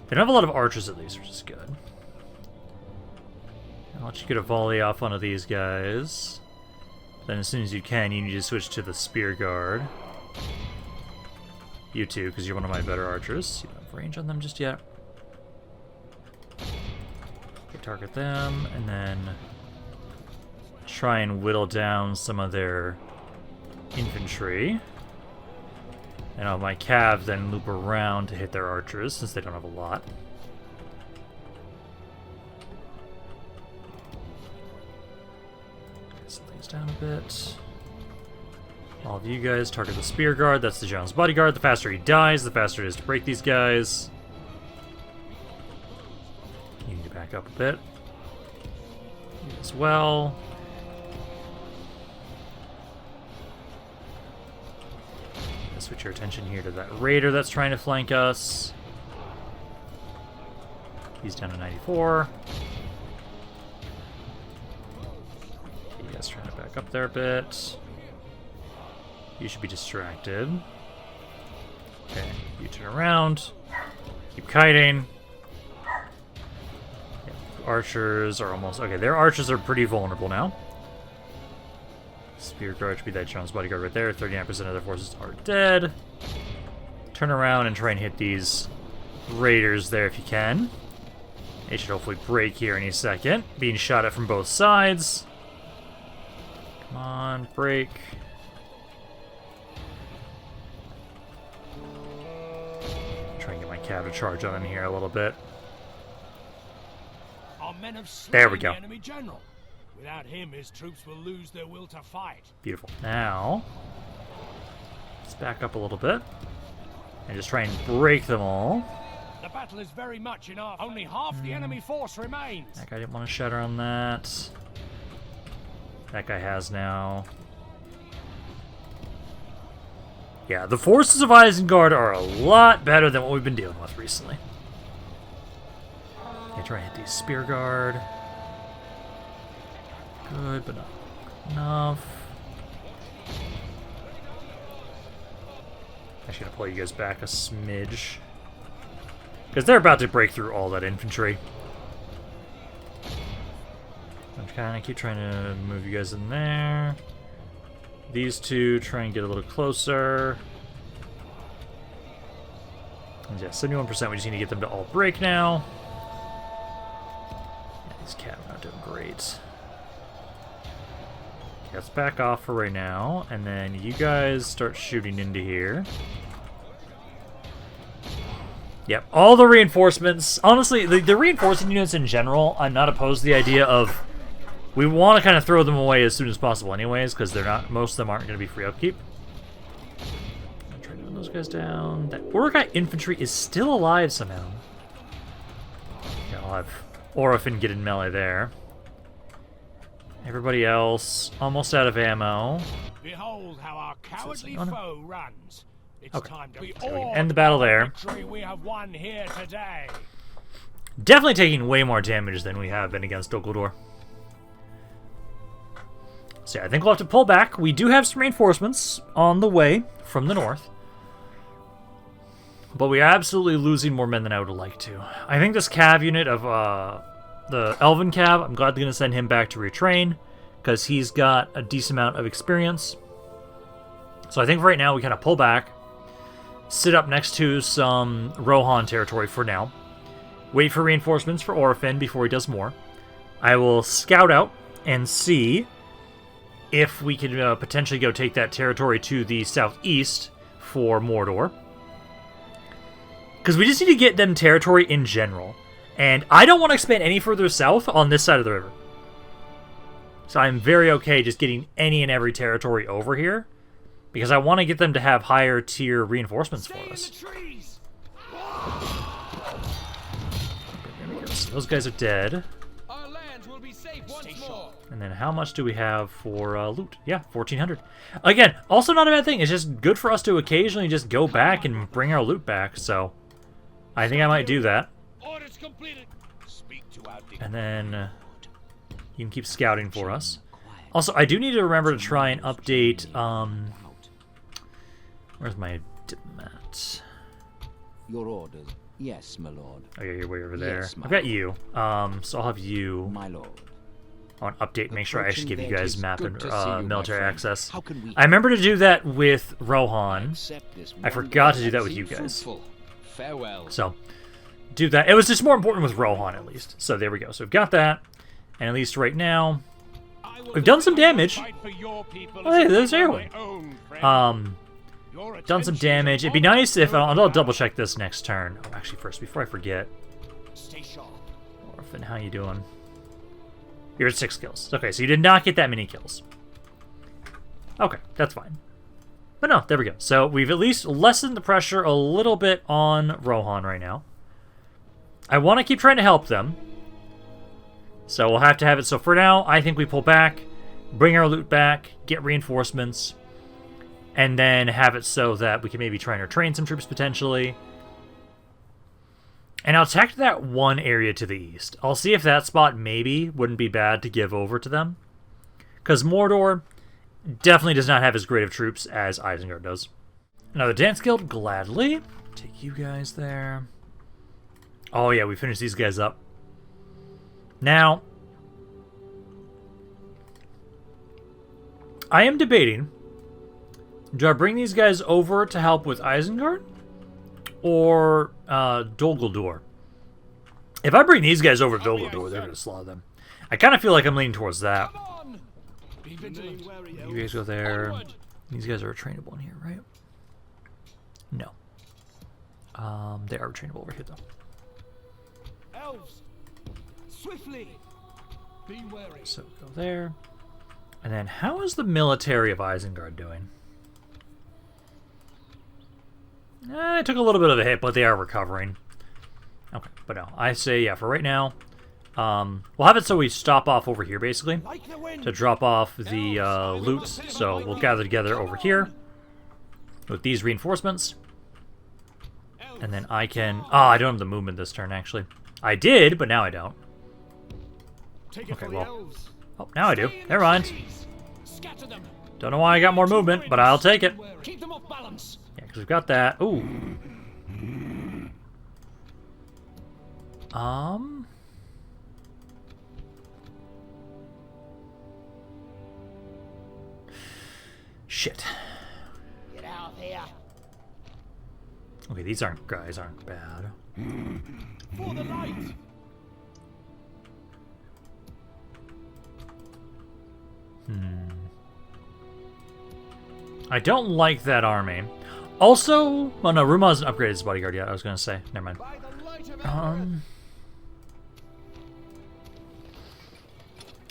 They don't have a lot of archers at least, which is good. I'll let you get a volley off one of these guys. Then as soon as you can, you need to switch to the spear guard. You too, because you're one of my better archers. You don't have range on them just yet. Okay, target them, and then try and whittle down some of their infantry. And on my cav then loop around to hit their archers, since they don't have a lot. Slow things down a bit. All of you guys target the spear guard. That's the general's bodyguard. The faster he dies, the faster it is to break these guys. You need to back up a bit. You as well. Switch your attention here to that raider that's trying to flank us. He's down to 94. You guys trying to back up there a bit. You should be distracted. Okay, you turn around. Keep kiting. Yeah, archers are almost... Okay, their archers are pretty vulnerable now. Spear guard should be that general's bodyguard right there. 39% of their forces are dead. Turn around and try and hit these raiders there if you can. They should hopefully break here any second. Being shot at from both sides. Come on, break. Try and get my cav to charge on him here a little bit. Our men have slain There we go. the enemy general. Without him, his troops will lose their will to fight. Beautiful. Now, let's back up a little bit and just try and break them all. The battle is very much in our... Only half the enemy force remains. That guy didn't want to shatter on that. That guy has now. Yeah, the forces of Isengard are a lot better than what we've been dealing with recently. Okay, try and hit these spear guard. Good, but not enough. Actually gonna pull you guys back a smidge. Because they're about to break through all that infantry. I'm kind of keep trying to move you guys in there. These two try and get a little closer. And yeah, 71%, we just need to get them to all break now. Yeah, these cats are not doing great. Okay, let's back off for right now, and then you guys start shooting into here. Yep, all the reinforcements. Honestly, the reinforcing units in general, I'm not opposed to the idea of... We want to kind of throw them away as soon as possible anyways, because they're not... Most of them aren't going to be free upkeep. I'm trying to run those guys down. That Uruk-hai infantry is still alive somehow. Yeah, I'll have Orofin get in melee there. Everybody else almost out of ammo. Behold how our cowardly Oh, no. foe runs. It's Okay. time to be So we can awed end the battle by there. victory we have won here today. Definitely taking way more damage than we have been against Gondor. So yeah, I think we'll have to pull back. We do have some reinforcements on the way from the north. But we are absolutely losing more men than I would like to. I think this cav unit of the Elven cav, I'm glad they're going to send him back to retrain, because he's got a decent amount of experience. So I think right now we kind of pull back, sit up next to some Rohan territory for now, wait for reinforcements for Orphan before he does more. I will scout out and see if we can potentially go take that territory to the southeast for Mordor. Because we just need to get them territory in general. And I don't want to expand any further south on this side of the river. So I'm very okay just getting any and every territory over here. Because I want to get them to have higher tier reinforcements for us. There we go. So those guys are dead. Our lands will be safe once more. And then how much do we have for loot? Yeah, 1,400. Again, also not a bad thing. It's just good for us to occasionally just go back and bring our loot back. So I think I might do that. Orders completed. Speak to our And then you can keep scouting for us. Also, I do need to remember to try and update, where's my diplomat? Your orders. Yes, my lord. Oh, yeah, you're way over there. Yes, my I've got you. So I'll have you. My lord. I want to update, make sure I actually give you guys map and Good to see you, my military friend. access. How can we I remember to do that with Rohan. accept this I forgot to do that with wonderful you guys. fruitful? Farewell. So, do that. It was just more important with Rohan, at least. So there we go. So we've got that. And at least right now, we've done some damage. Fight for your people Oh, hey, as there's I do Iaun. my own, friend. Your Done some attention damage. is It'd be all nice if... good. I'll double check this next turn. Oh, actually, first, before I forget. Stay sharp. Orphan, how you doing? You're at 6 kills. Okay, so you did not get that many kills. Okay, that's fine. But no, there we go. So we've at least lessened the pressure a little bit on Rohan right now. I want to keep trying to help them. So we'll have to have it. So for now, I think we pull back, bring our loot back, get reinforcements, and then have it so that we can maybe try and retrain some troops potentially. And I'll attack that one area to the east. I'll see if that spot maybe wouldn't be bad to give over to them. Because Mordor definitely does not have as great of troops as Isengard does. Another Dance Guild, gladly. Take you guys there. Oh yeah, we finished these guys up. Now, I am debating, do I bring these guys over to help with Isengard? Or Dol Guldur? If I bring these guys over to Dol Guldur, they're going to slaughter them. I kind of feel like I'm leaning towards that. Come on. Be vigilant. You guys go there. These guys are trainable in here, right? No. They are trainable over here, though. Elves. Swiftly. Be wary. So go there. And then how is the military of Isengard doing? They took a little bit of a hit, but they are recovering. Okay, but no. I say, yeah, for right now, we'll have it so we stop off over here, basically, Like the wind. to drop off the loot. So we'll gather together over here with these reinforcements. And then I can... Oh, I don't have the movement this turn, actually. I did, but now I don't. Take it Okay, for the well. elves. Oh, now I do. Never mind. Scatter them. Don't know why I got more movement, but I'll take it. Keep them off balance. Yeah, because we've got that. Ooh. Shit. Get out here. Okay, these guys aren't bad. For the light. I don't like that army. Also, well, no, Ruma hasn't upgraded his bodyguard yet. I was gonna say, never mind. By the light of Elven.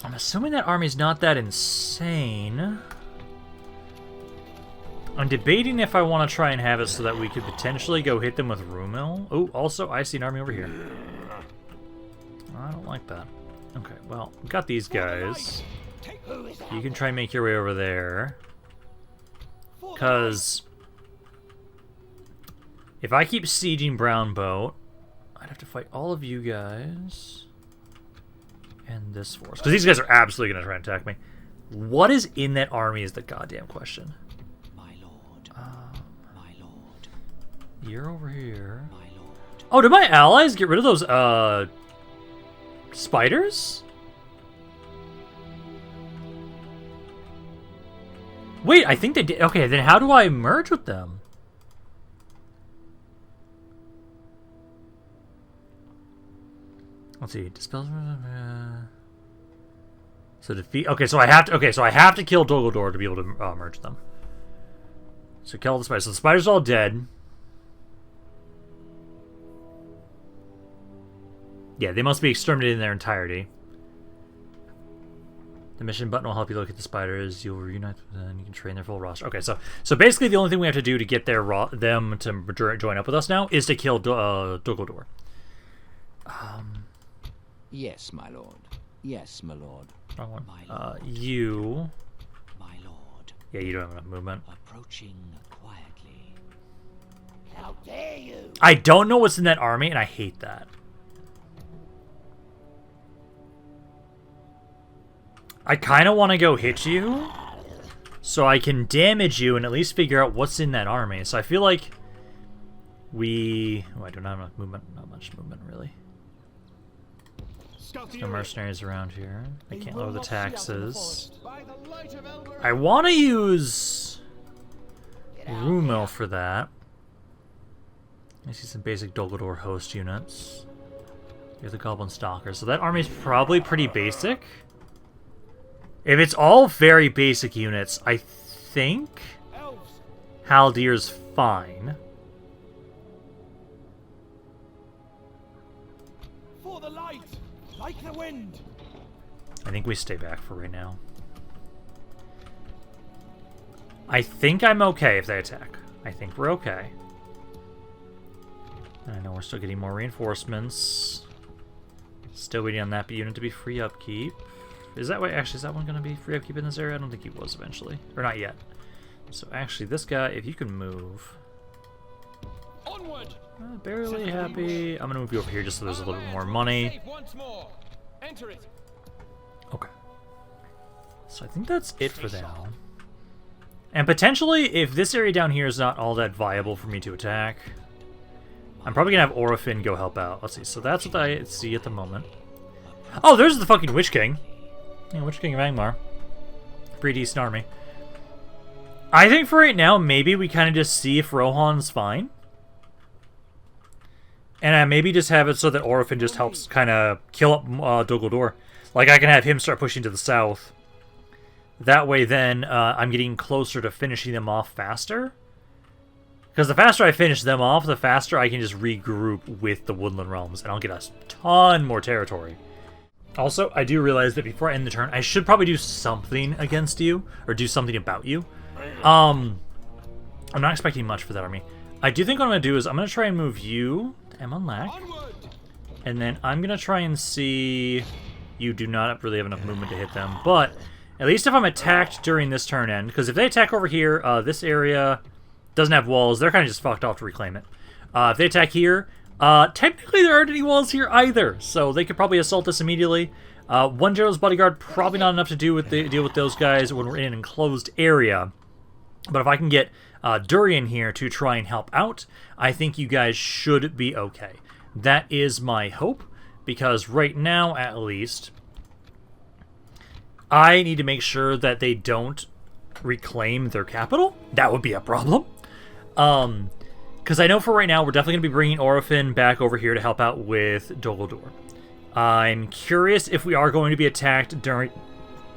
I'm assuming that army's not that insane. I'm debating if I want to try and have it so that we could potentially go hit them with Rumil. Oh, also, I see an army over here. I don't like that. Okay, well, we've got these guys. You can try and make your way over there. Because If I keep sieging Brown Boat, I'd have to fight all of you guys and this force. Because these guys are absolutely going to try and attack me. What is in that army is the goddamn question. My lord. My lord. You're over here. My lord. Oh, did my allies get rid of those, spiders? Wait, I think they did. Okay, then how do I merge with them? Let's see. Dispels. So defeat. Okay, so I have to. Okay, so I have to kill Dol Guldur to be able to merge them. So kill all the spiders. So the spiders are all dead. Yeah, they must be exterminated in their entirety. The mission button will help you locate the spiders. You'll reunite with them. You can train their full roster. Okay, so basically the only thing we have to do to get them to join up with us now is to kill Dol Guldur. Yes, my lord. Yes, my lord. Wrong one. My lord. You. My lord. Yeah, you don't have enough movement. Approaching quietly. How dare you? I don't know what's in that army, and I hate that. I kind of want to go hit you so I can damage you and at least figure out what's in that army. So I feel like we... Oh, I don't have enough movement. Not much movement, really. No mercenaries around here. I can't lower the taxes. I want to use Rumel for that. I see some basic Dol Guldur host units. You're the Goblin Stalker. So that army's probably pretty basic. If it's all very basic units, I think Haldir's fine. For the light, like the wind. I think we stay back for right now. I think I'm okay if they attack. I think we're okay. And I know we're still getting more reinforcements. Still waiting on that unit to be free upkeep. Is that way? Actually, is that one going to be free upkeep in this area? I don't think he was eventually. Or not yet. So actually, this guy, if you can move. Onward. Barely happy. I'm going to move you over here just so there's a little bit more money. Enter it. Okay. So I think that's it for now. And potentially, if this area down here is not all that viable for me to attack, I'm probably going to have Orofin go help out. Let's see. So that's what I see at the moment. Oh, there's the fucking Witch King. Yeah, Witch King of Angmar. Pretty decent army. I think for right now, maybe we kind of just see if Rohan's fine. And I maybe just have it so that Orofin just helps kind of kill up Dol Guldur. Like, I can have him start pushing to the south. That way, then, I'm getting closer to finishing them off faster. Because the faster I finish them off, the faster I can just regroup with the Woodland Realms. And I'll get a ton more territory. Also, I do realize that before I end the turn, I should probably do something against you. Or do something about you. I'm not expecting much for that army. I do think what I'm going to do is I'm going to try and move you to Amon Lanc. And then I'm going to try and see... You do not really have enough movement to hit them. But at least if I'm attacked during this turn end... Because if they attack over here, this area doesn't have walls. They're kind of just fucked off to reclaim it. If they attack here... technically there aren't any walls here either. So they could probably assault this immediately. One General's Bodyguard, probably not enough to deal with those guys when we're in an enclosed area. But if I can get Durian here to try and help out, I think you guys should be okay. That is my hope, because right now, at least, I need to make sure that they don't reclaim their capital. That would be a problem. Because I know for right now, we're definitely going to be bringing Orofin back over here to help out with Dol Guldur. I'm curious if we are going to be attacked during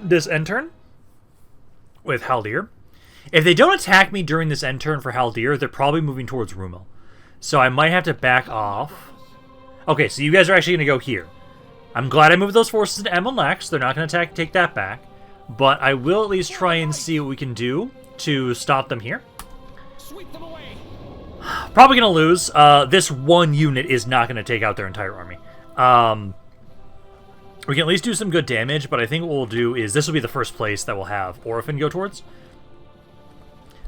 this end turn with Haldir. If they don't attack me during this end turn for Haldir, they're probably moving towards Rumel. So I might have to back off. Okay, so you guys are actually going to go here. I'm glad I moved those forces to Amon Lanc, so they're not going to take that back. But I will at least try and see what we can do to stop them here. Sweep them away. Probably going to lose. This one unit is not going to take out their entire army. We can at least do some good damage, but I think what we'll do is this will be the first place that we'll have Orofin go towards.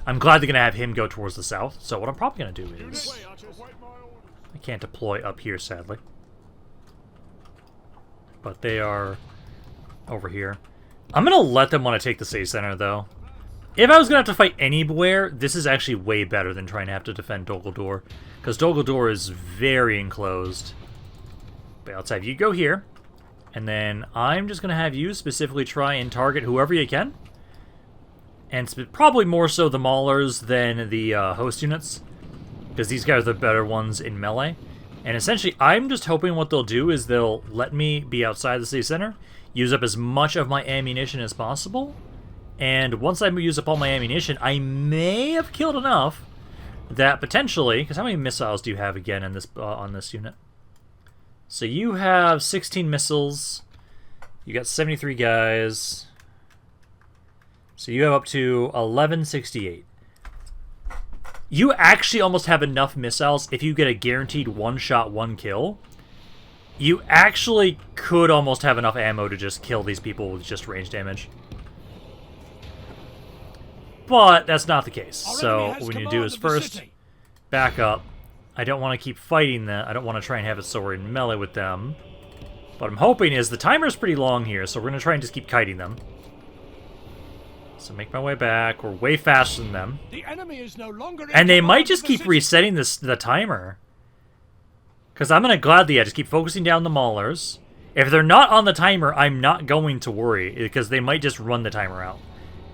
I'm glad they're going to have him go towards the south. So what I'm probably going to do is... I can't deploy up here, sadly. But they are over here. I'm going to let them want to take the city center, though. If I was going to have to fight anywhere, this is actually way better than trying to have to defend Dol Guldur. Because Dol Guldur is very enclosed. But let's have you go here. And then I'm just going to have you specifically try and target whoever you can. And probably more so the Maulers than the host units. Because these guys are the better ones in melee. And essentially, I'm just hoping what they'll do is they'll let me be outside the city center, use up as much of my ammunition as possible, and once I use up all my ammunition, I may have killed enough that potentially... Because how many missiles do you have again in this on this unit? So you have 16 missiles. You got 73 guys. So you have up to 1168. You actually almost have enough missiles if you get a guaranteed one-shot, one-kill. You actually could almost have enough ammo to just kill these people with just range damage. But that's not the case. So what we need to do is first back up. I don't want to keep fighting them. I don't want to try and have it so we're in melee with them. What I'm hoping is the timer's pretty long here, so we're going to try and just keep kiting them. So make my way back. We're way faster than them. The enemy is no longer and they might just keep resetting the timer. Because I'm going to gladly just keep focusing down the Maulers. If they're not on the timer, I'm not going to worry, because they might just run the timer out.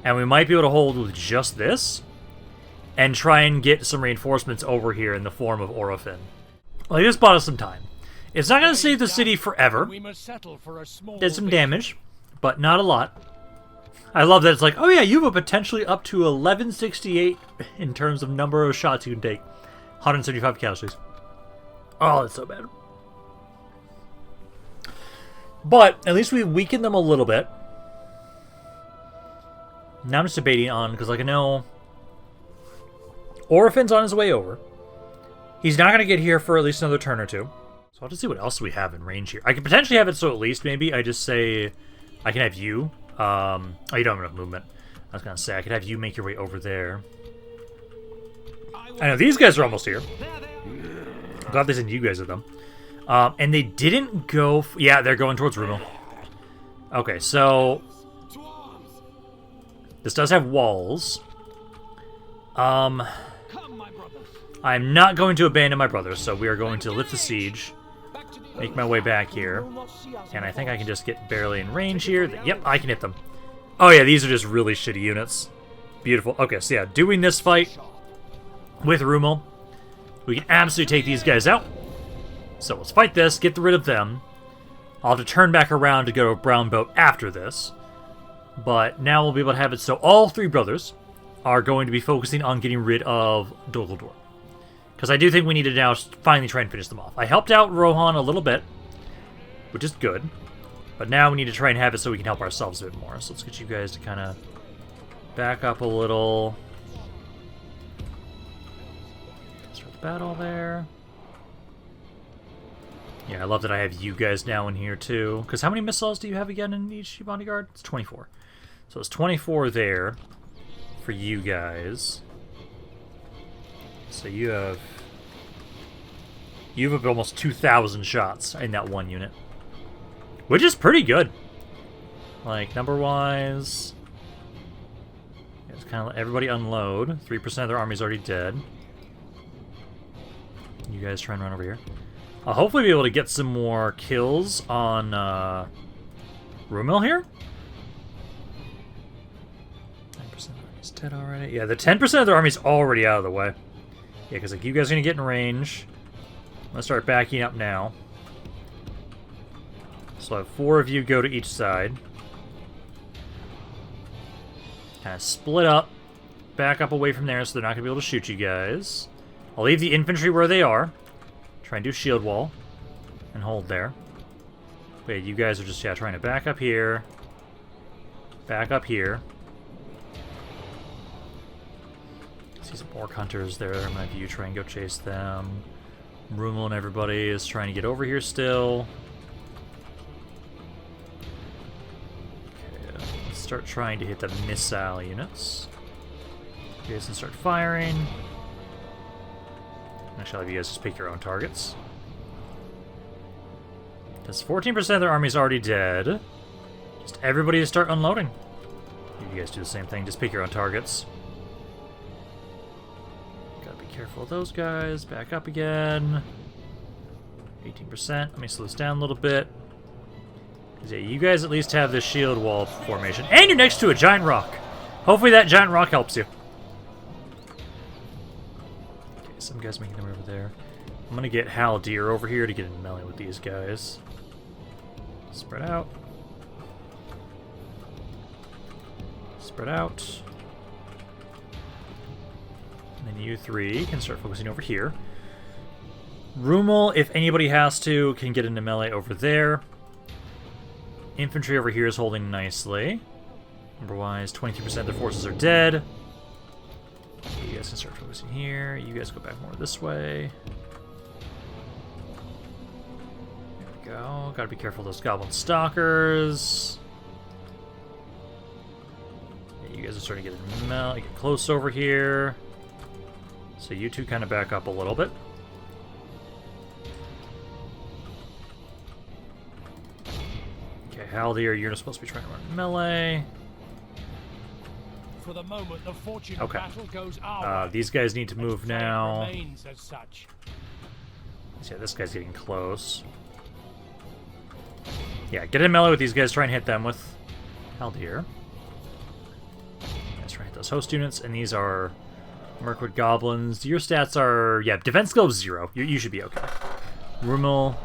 And we might be able to hold with just this, and try and get some reinforcements over here in the form of Orofin. Well, they just bought us some time. It's not going to save the city forever. Did some damage, but not a lot. I love that it's like, oh yeah, you have a potentially up to 1168 in terms of number of shots you can take. 175 casualties. Oh, that's so bad. But at least we weakened them a little bit. Now I'm just debating on, because like I know Orofin's on his way over. He's not going to get here for at least another turn or two. So I'll just see what else we have in range here. I could potentially have it so at least maybe I just say I can have you. Oh, you don't have enough movement. I was going to say, I could have you make your way over there. I know, these guys are almost here. I'm glad they sent you guys with them. And they didn't go... yeah, they're going towards Rumel. Okay, so... this does have walls. I'm not going to abandon my brothers, so we are going to lift the siege. Make my way back here. And I think I can just get barely in range here. Yep, I can hit them. Oh yeah, these are just really shitty units. Beautiful. Okay, so yeah, doing this fight with Rumel, we can absolutely take these guys out. So let's fight this, get rid of them. I'll have to turn back around to go to a brown boat after this. But now we'll be able to have it so all three brothers are going to be focusing on getting rid of Dol Guldur. Because I do think we need to now finally try and finish them off. I helped out Rohan a little bit, which is good. But now we need to try and have it so we can help ourselves a bit more. So let's get you guys to kind of back up a little. Start the battle there. Yeah, I love that I have you guys now in here too. Because how many missiles do you have again in each bodyguard? It's 24. So it's 24 there for you guys. So you have almost 2,000 shots in that one unit, which is pretty good. Like number-wise, it's kind of let everybody unload. 3% of their army's already dead. You guys try and run over here. I'll hopefully be able to get some more kills on Rumel here. 10% of the army's dead already. Yeah, the 10% of their army's already out of the way. Yeah, because like you guys are going to get in range. I'm going to start backing up now. So I have 4 of you go to each side. Kind of split up. Back up away from there so they're not going to be able to shoot you guys. I'll leave the infantry where they are. Try and do shield wall. And hold there. Wait, you guys are just, yeah, trying to back up here. Back up here. See some orc hunters there. I'm going to have you try and go chase them. Rumel and everybody is trying to get over here still. Okay, let's start trying to hit the missile units. You guys can start firing. Actually, I'll have you guys just pick your own targets. Because 14% of their army is already dead. Just everybody to start unloading. You guys do the same thing, just pick your own targets. Gotta be careful of those guys. Back up again. 18%. Let me slow this down a little bit. Yeah, you guys at least have this shield wall formation. And you're next to a giant rock. Hopefully that giant rock helps you. Okay, some guys making their way over there. I'm gonna get Haldir over here to get in melee with these guys. Spread out. Spread out. And then you three can start focusing over here. Rumel, if anybody has to, can get into melee over there. Infantry over here is holding nicely. Number-wise, 23% of their forces are dead. You guys can start focusing here. You guys go back more this way. There we go. Gotta be careful of those goblin stalkers. Yeah, you guys are starting to get close over here. So you two kind of back up a little bit. Haldir, you're supposed to be trying to run melee. For the moment, the fortune Okay. of battle goes our way. These guys need to And move fate now. remains as such. Yeah, this guy's getting close. Yeah, get in melee with these guys. Try and hit them with Haldir. Let's try and hit those host units, and these are Mirkwood goblins. Your stats are, yeah, defense skill of 0. You should be okay. Rumel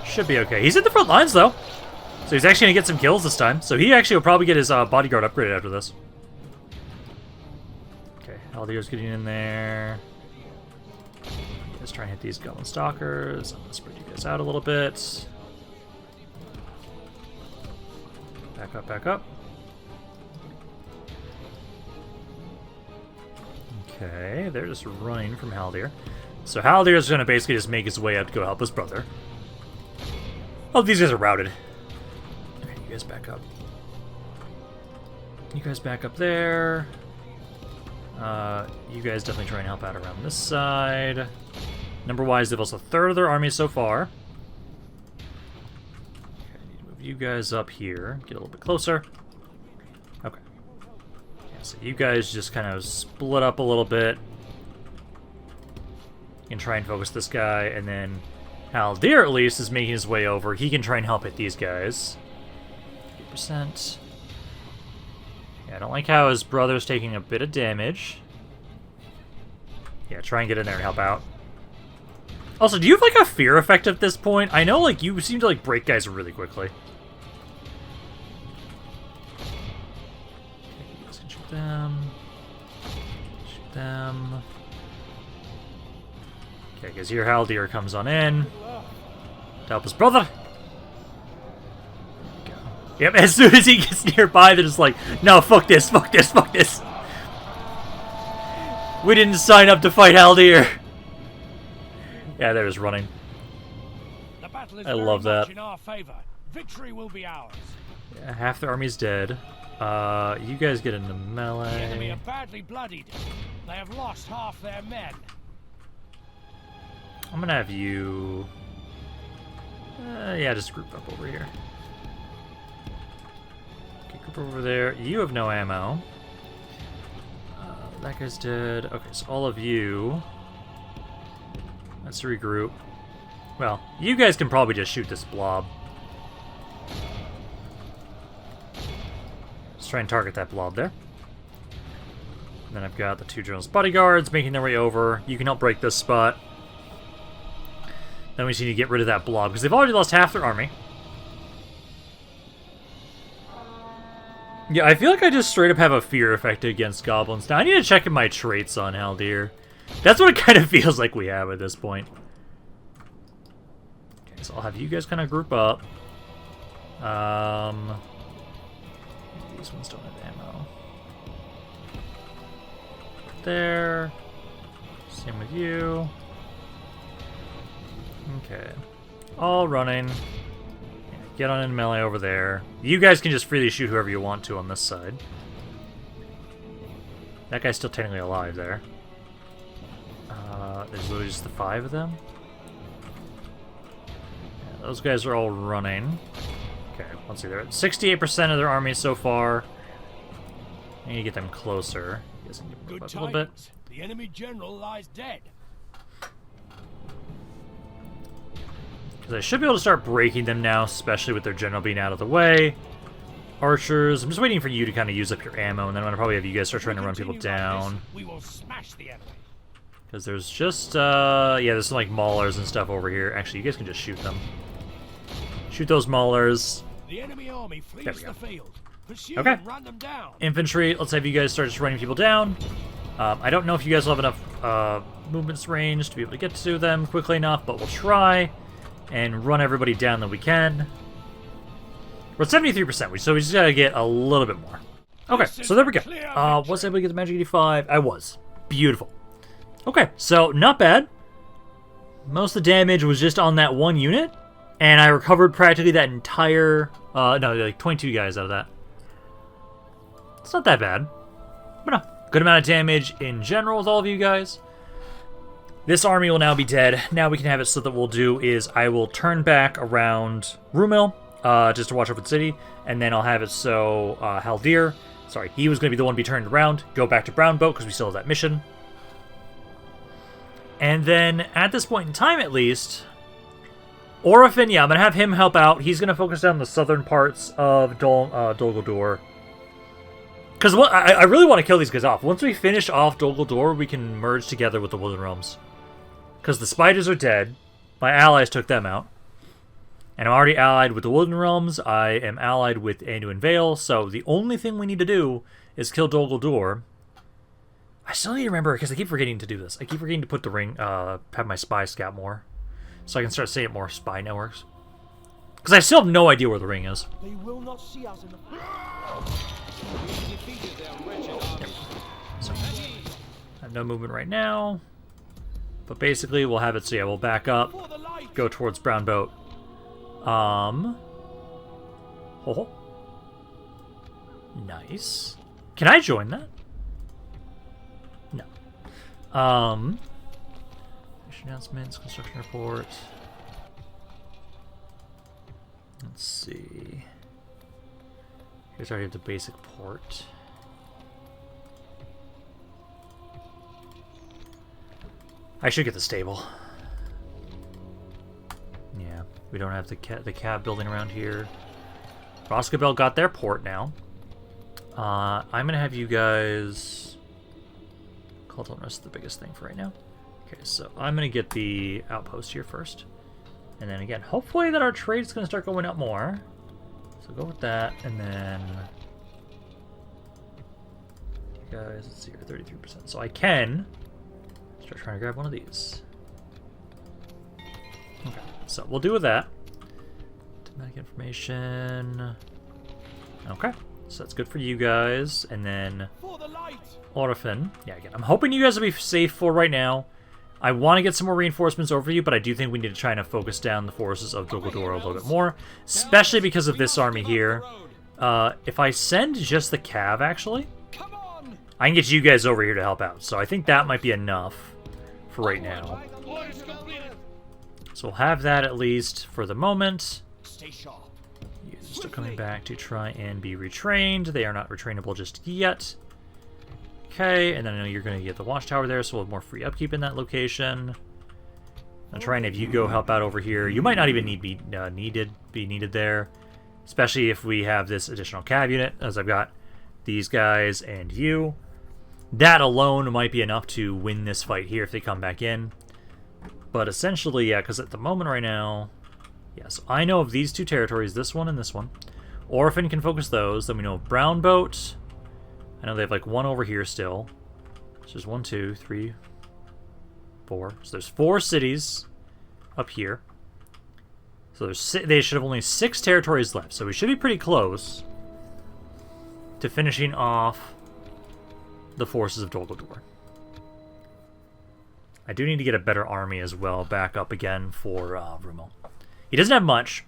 should be okay. He's in the front lines though. So he's actually going to get some kills this time. So he actually will probably get his bodyguard upgraded after this. Okay, Haldir's getting in there. Let's try and hit these goblin stalkers. I'm going to spread you guys out a little bit. Back up, back up. Okay, they're just running from Haldir. So Haldir's going to basically just make his way up to go help his brother. Oh, these guys are routed. You guys back up. You guys back up there. You guys definitely try and help out around this side. Number-wise, they've lost a third of their army so far. Okay, I need to move you guys up here. Get a little bit closer. Okay. Yeah, so you guys just kind of split up a little bit. You can try and focus this guy, and then Haldir at least is making his way over. He can try and help hit these guys. 8%. Yeah, I don't like how his brother's taking a bit of damage. Yeah, try and get in there and help out. Also, do you have like a fear effect at this point? I know like you seem to like break guys really quickly. Okay, you guys can shoot them. Shoot them. Okay, because here Haldir comes on in to help his brother. Yep, as soon as he gets nearby, they're just like, no, fuck this, fuck this, fuck this. We didn't sign up to fight Haldir. Yeah, they're just running. The battle is I very love much that. in our favor. Victory will be ours. Yeah, half their army's dead. You guys get into The enemy melee. are badly bloodied. They have lost half their men. I'm gonna have you... yeah, just group up over here. Okay, group over there. You have no ammo. That guy's dead. Okay, so all of you... Let's regroup. Well, you guys can probably just shoot this blob. Let's try and target that blob there. And then I've got the 2 journal's bodyguards making their way over. You can help break this spot. Then we just need to get rid of that blob, because they've already lost half their army. Yeah, I feel like I just straight up have a fear effect against goblins. Now, I need to check in my traits on Haldir. That's what it kind of feels like we have at this point. Okay, so I'll have you guys kind of group up. These ones don't have ammo. There. Same with you. Okay. All running. Get on in melee over there. You guys can just freely shoot whoever you want to on this side. That guy's still technically alive there. There's literally just the 5 of them. Yeah, those guys are all running. Okay, let's see. They're at 68% of their army so far. I need to get them closer. I guess I need to move Good up a little bit. tidings. The enemy general lies dead. Because I should be able to start breaking them now, especially with their general being out of the way. Archers, I'm just waiting for you to kind of use up your ammo, and then I'm going to probably have you guys start trying to run people down. We will smash the enemy. Because there's just, yeah, there's some, like, maulers and stuff over here. Actually, you guys can just shoot them. Shoot those maulers. The enemy army There flees we go. the field. Pursue Okay. and run them down. Infantry, let's have you guys start just running people down. I don't know if you guys will have enough movements range to be able to get to them quickly enough, but we'll try and run everybody down that we can. We're at 73%, so we just gotta get a little bit more. Okay, so there we go. Was I able to get the Magic 85? I was. Beautiful. Okay, so not bad. Most of the damage was just on that one unit, and I recovered practically that entire, no, like 22 guys out of that. It's not that bad. But no, good amount of damage in general with all of you guys. This army will now be dead. Now we can have it so that what we'll do is I will turn back around Rumil, just to watch over the city, and then I'll have it so Haldir, sorry, he was going to be the one to be turned around, go back to Brown Boat because we still have that mission. And then, at this point in time at least, Orphan, yeah, I'm going to have him help out. He's going to focus on the southern parts of Dol Guldur. Because I really want to kill these guys off. Once we finish off Dol Guldur, we can merge together with the Woodland Realms. Because the spiders are dead. My allies took them out. And I'm already allied with the Woodland Realms. I am allied with Anduin Vale. So the only thing we need to do is kill Dol Guldur. I still need to remember, because I keep forgetting to do this. I keep forgetting to put the ring, have my spy scout more. So I can start setting up more spy networks. Because I still have no idea where the ring is. They will not see us in the... So, I have no movement right now. But basically, we'll have it so yeah, we'll back up, go towards Brown Boat. Oh. Nice. Can I join that? No. Mission announcements, construction report. Let's see. Here's already the basic port. I should get the stable. Yeah, we don't have the cab building around here. Roscabel got their port now. I'm gonna have you guys... Cauldron Rest is the biggest thing for right now. Okay, so I'm gonna get the outpost here first. And then again, hopefully that our trade's gonna start going up more. So go with that, and then... Guys, let's see here, 33%. So I can start trying to grab one of these. Okay, so we'll do with that. Thematic information. Okay, so that's good for you guys. And then Orphan. Yeah, again, I'm hoping you guys will be safe for right now. I want to get some more reinforcements over you, but I do think we need to try and focus down the forces of Dol Guldur a little bit more, especially because of this army here. If I send just the cav, actually, I can get you guys over here to help out. So I think that might be enough for right now. So we'll have that at least for the moment. You're still coming back to try and be retrained. They are not retrainable just yet. Okay, and then I know you're going to get the watchtower there, so we'll have more free upkeep in that location. I'll try and have you go help out over here. You might not even be needed there, especially if we have this additional cav unit, as I've got these guys and you. That alone might be enough to win this fight here if they come back in. But essentially, yeah, because at the moment right now, yeah, so I know of these two territories, this one and this one. Orphan can focus those. Then we know of Brown Boat. I know they have like one over here still. So there's 1, 2, 3, 4. So there's 4 cities up here. So they should have only 6 territories left. So we should be pretty close to finishing off the forces of Dol Guldur. I do need to get a better army as well back up again for Rumil. He doesn't have much.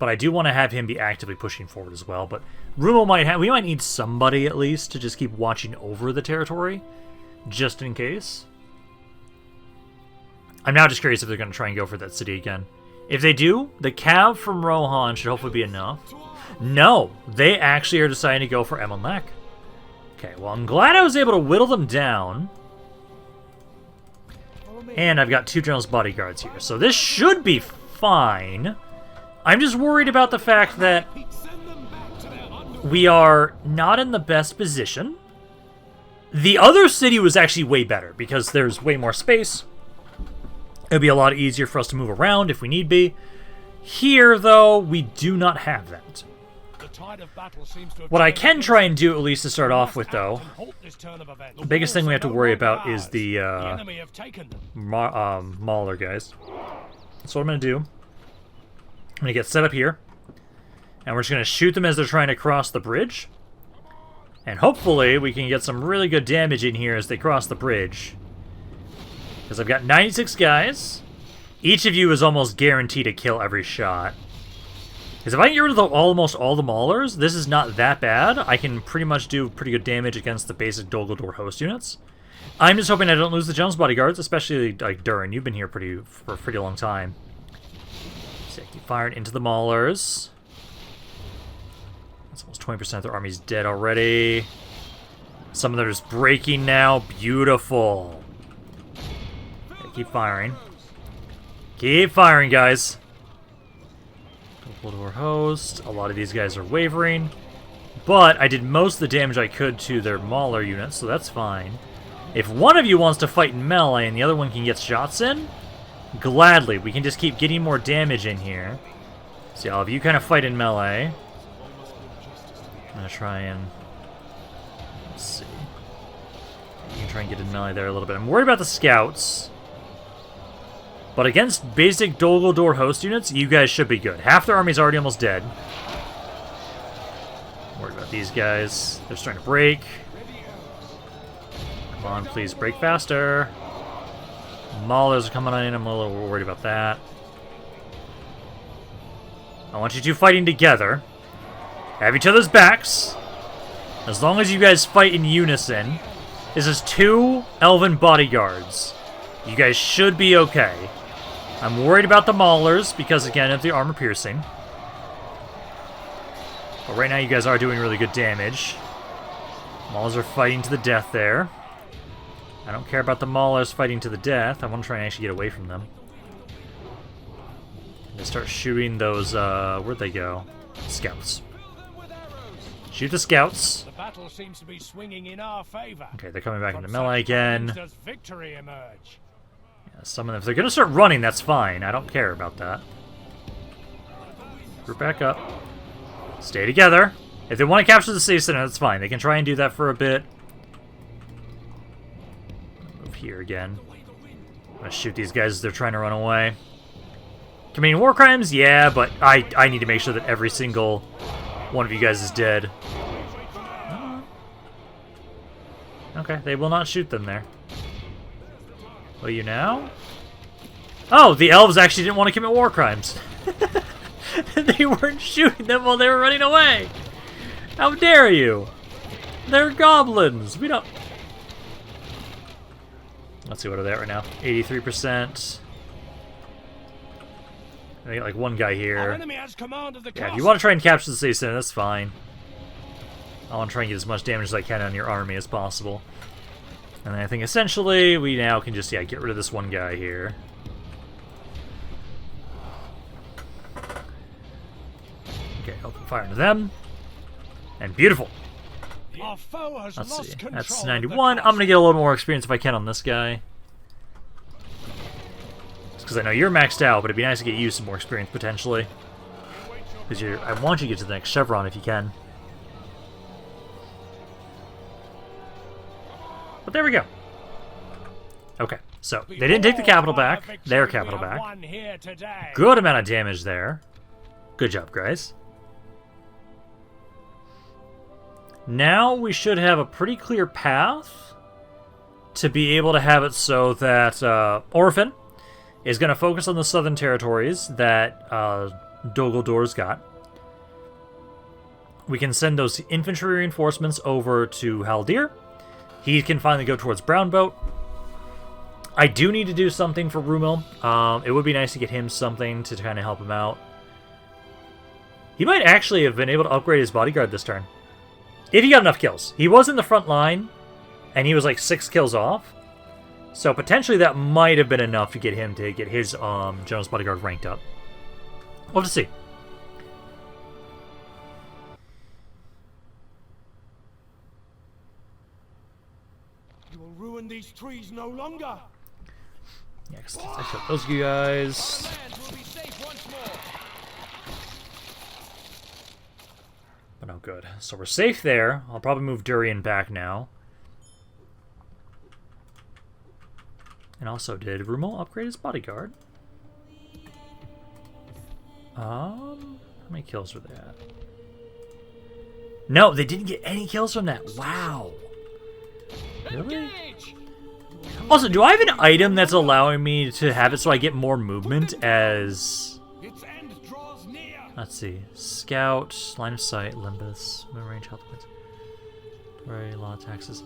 But I do want to have him be actively pushing forward as well. But Rumo we might need somebody at least to just keep watching over the territory, just in case. I'm now just curious if they're going to try and go for that city again. If they do, the cav from Rohan should hopefully be enough. No, they actually are deciding to go for Emon Lanc. Okay, well, I'm glad I was able to whittle them down. And I've got 2 general's bodyguards here, so this should be fine. I'm just worried about the fact that we are not in the best position. The other city was actually way better because there's way more space. It'd be a lot easier for us to move around if we need be. Here, though, we do not have that. What I can try and do, at least to start off with, though, the biggest thing we have to worry about is the Mauler guys. That's what I'm going to do. I'm going to get set up here, and we're just going to shoot them as they're trying to cross the bridge. And hopefully we can get some really good damage in here as they cross the bridge. Because I've got 96 guys. Each of you is almost guaranteed to kill every shot. Because if I can get rid of almost all the Maulers, this is not that bad. I can pretty much do pretty good damage against the basic Dol Guldur host units. I'm just hoping I don't lose the General's bodyguards, especially like Durin. You've been here for a pretty long time. So I keep firing into the Maulers. That's almost 20% of their army's dead already. Some of them are just breaking now. Beautiful. Okay, keep firing. Keep firing, guys. Guldur host. A lot of these guys are wavering. But I did most of the damage I could to their Mauler units, so that's fine. If one of you wants to fight in melee and the other one can get shots in, gladly. We can just keep getting more damage in here. See, all of you kind of fight in melee. I'm going to try and... Let's see. You can try and get in melee there a little bit. I'm worried about the scouts. But against basic Dol Guldur host units, you guys should be good. Half their army's already almost dead. I'm worried about these guys. They're starting to break. Come on, please break faster. Maulers are coming on in. I'm a little worried about that. I want you two fighting together. Have each other's backs. As long as you guys fight in unison. This is 2 elven bodyguards. You guys should be okay. I'm worried about the Maulers because, again, of the armor piercing. But right now you guys are doing really good damage. Maulers are fighting to the death there. I don't care about the Maulers fighting to the death. I want to try and actually get away from them. They start shooting those, where'd they go? Scouts. Shoot the scouts. The battle seems to be swinging in our favor. Okay, they're coming back into melee again. Does victory emerge? Yeah, some of them, if they're gonna start running, that's fine. I don't care about that. Group back up. Stay together. If they want to capture the city center, that's fine. They can try and do that for a bit. Move here again. I'm gonna shoot these guys as they're trying to run away. Committing war crimes? Yeah, but I need to make sure that every single one of you guys is dead. Okay, they will not shoot them there. Will you now? Oh, the elves actually didn't want to commit war crimes. They weren't shooting them while they were running away. How dare you? They're goblins. We don't... Let's see, what are they at right now? 83%. I got like one guy here. Our enemy has command of the Yeah, if you want to try and capture the city center, that's fine. I want to try and get as much damage as I can on your army as possible. And I think essentially we now can just, yeah, get rid of this one guy here. Okay, open fire into them. And beautiful. Our foe has Let's lost see. control That's of 91. the I'm going to get a little more experience if I can on this guy. Because I know you're maxed out, but it'd be nice to get you some more experience potentially. Because I want you to get to the next chevron if you can. But there we go. Okay, so they didn't take the capital back. Their capital back. Good amount of damage there. Good job, guys. Now we should have a pretty clear path to be able to have it so that Orphan is going to focus on the southern territories that Dol Guldor's got. We can send those infantry reinforcements over to Haldir. He can finally go towards Brownboat. I do need to do something for Rumil. It would be nice to get him something to kind of help him out. He might actually have been able to upgrade his bodyguard this turn. If he got enough kills. He was in the front line, and he was like 6 kills off. So potentially that might have been enough to get him to get his General's bodyguard ranked up. We'll have to see. You will ruin these trees no longer. Yeah, because I killed those you guys. Our land will be safe once more. But no good. So we're safe there. I'll probably move Durian back now. And also, did Rumil upgrade his bodyguard? How many kills were they at? No, they didn't get any kills from that. Wow. Really? Engage! Also, do I have an item that's allowing me to have it so I get more movement as... Its end draws near. Let's see. Scout, line of sight, Limbus, mid range, health points. Very lot of taxes.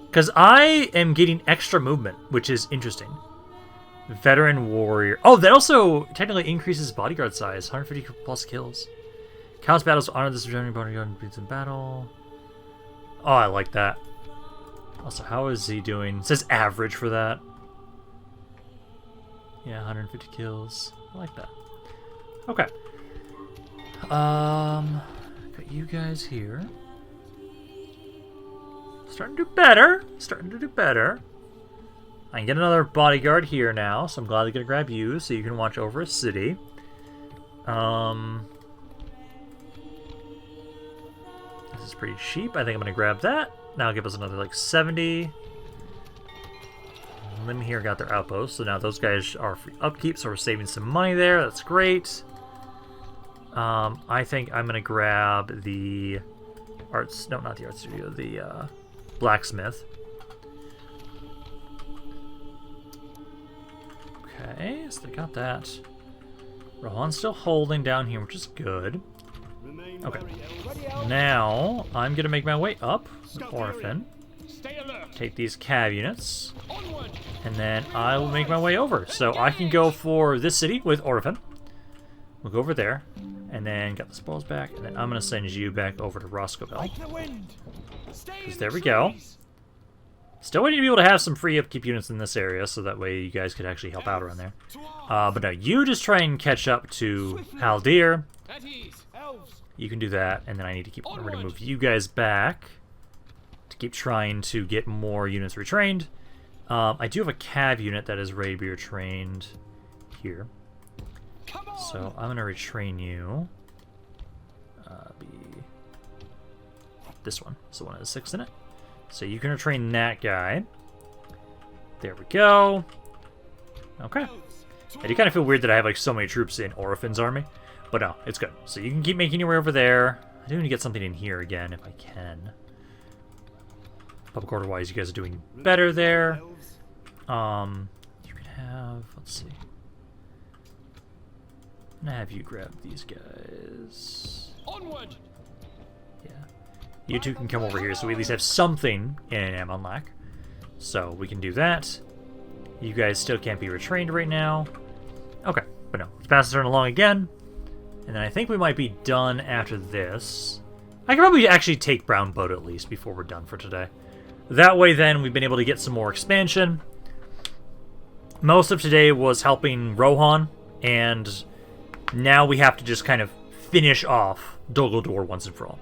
Because I am getting extra movement, which is interesting. Veteran warrior. Oh, that also technically increases bodyguard size. 150 plus kills. Counts battles honor this regenerating bodyguard and beats in battle. Oh, I like that. Also, how is he doing? It says average for that. Yeah, 150 kills. I like that. Okay. Got you guys here. Starting to do better. Starting to do better. I can get another bodyguard here now, so I'm gladly gonna grab you so you can watch over a city. This is pretty cheap. I think I'm gonna grab that. Now give us another like 70. Lim here got their outpost, so now those guys are free upkeep, so we're saving some money there. That's great. I think I'm gonna grab the arts. No, not the art studio. The blacksmith. Okay, so they got that. Rohan's still holding down here, which is good. Okay. Now, I'm going to make my way up with Orphan. Take these cav units. And then I will make my way over. So I can go for this city with Orphan. We'll go over there. And then get the spoils back. And then I'm going to send you back over to Roscoeville. Because there we go. Still waiting to be able to have some free upkeep units in this area, so that way you guys could actually help out around there. But now you just try and catch up to Haldir. You can do that, and then I need to keep. We're going to move you guys back to keep trying to get more units retrained. I do have a cav unit that is ready to be retrained here, so I'm going to retrain you. This one. So one has 6 in it. So you can retrain that guy. There we go. Okay. I do kind of feel weird that I have like so many troops in Orphan's army. But no, it's good. So you can keep making your way over there. I do need to get something in here again if I can. Public order wise, you guys are doing better there. You can have, let's see. I'm gonna have you grab these guys. Onward. Yeah. You two can come over here so we at least have something in Amon Lac. So we can do that. You guys still can't be retrained right now. Okay, but no. Let's pass the turn along again. And then I think we might be done after this. I can probably actually take Brown Boat at least before we're done for today. That way then we've been able to get some more expansion. Most of today was helping Rohan, and now we have to just kind of finish off Dol Guldur once and for all.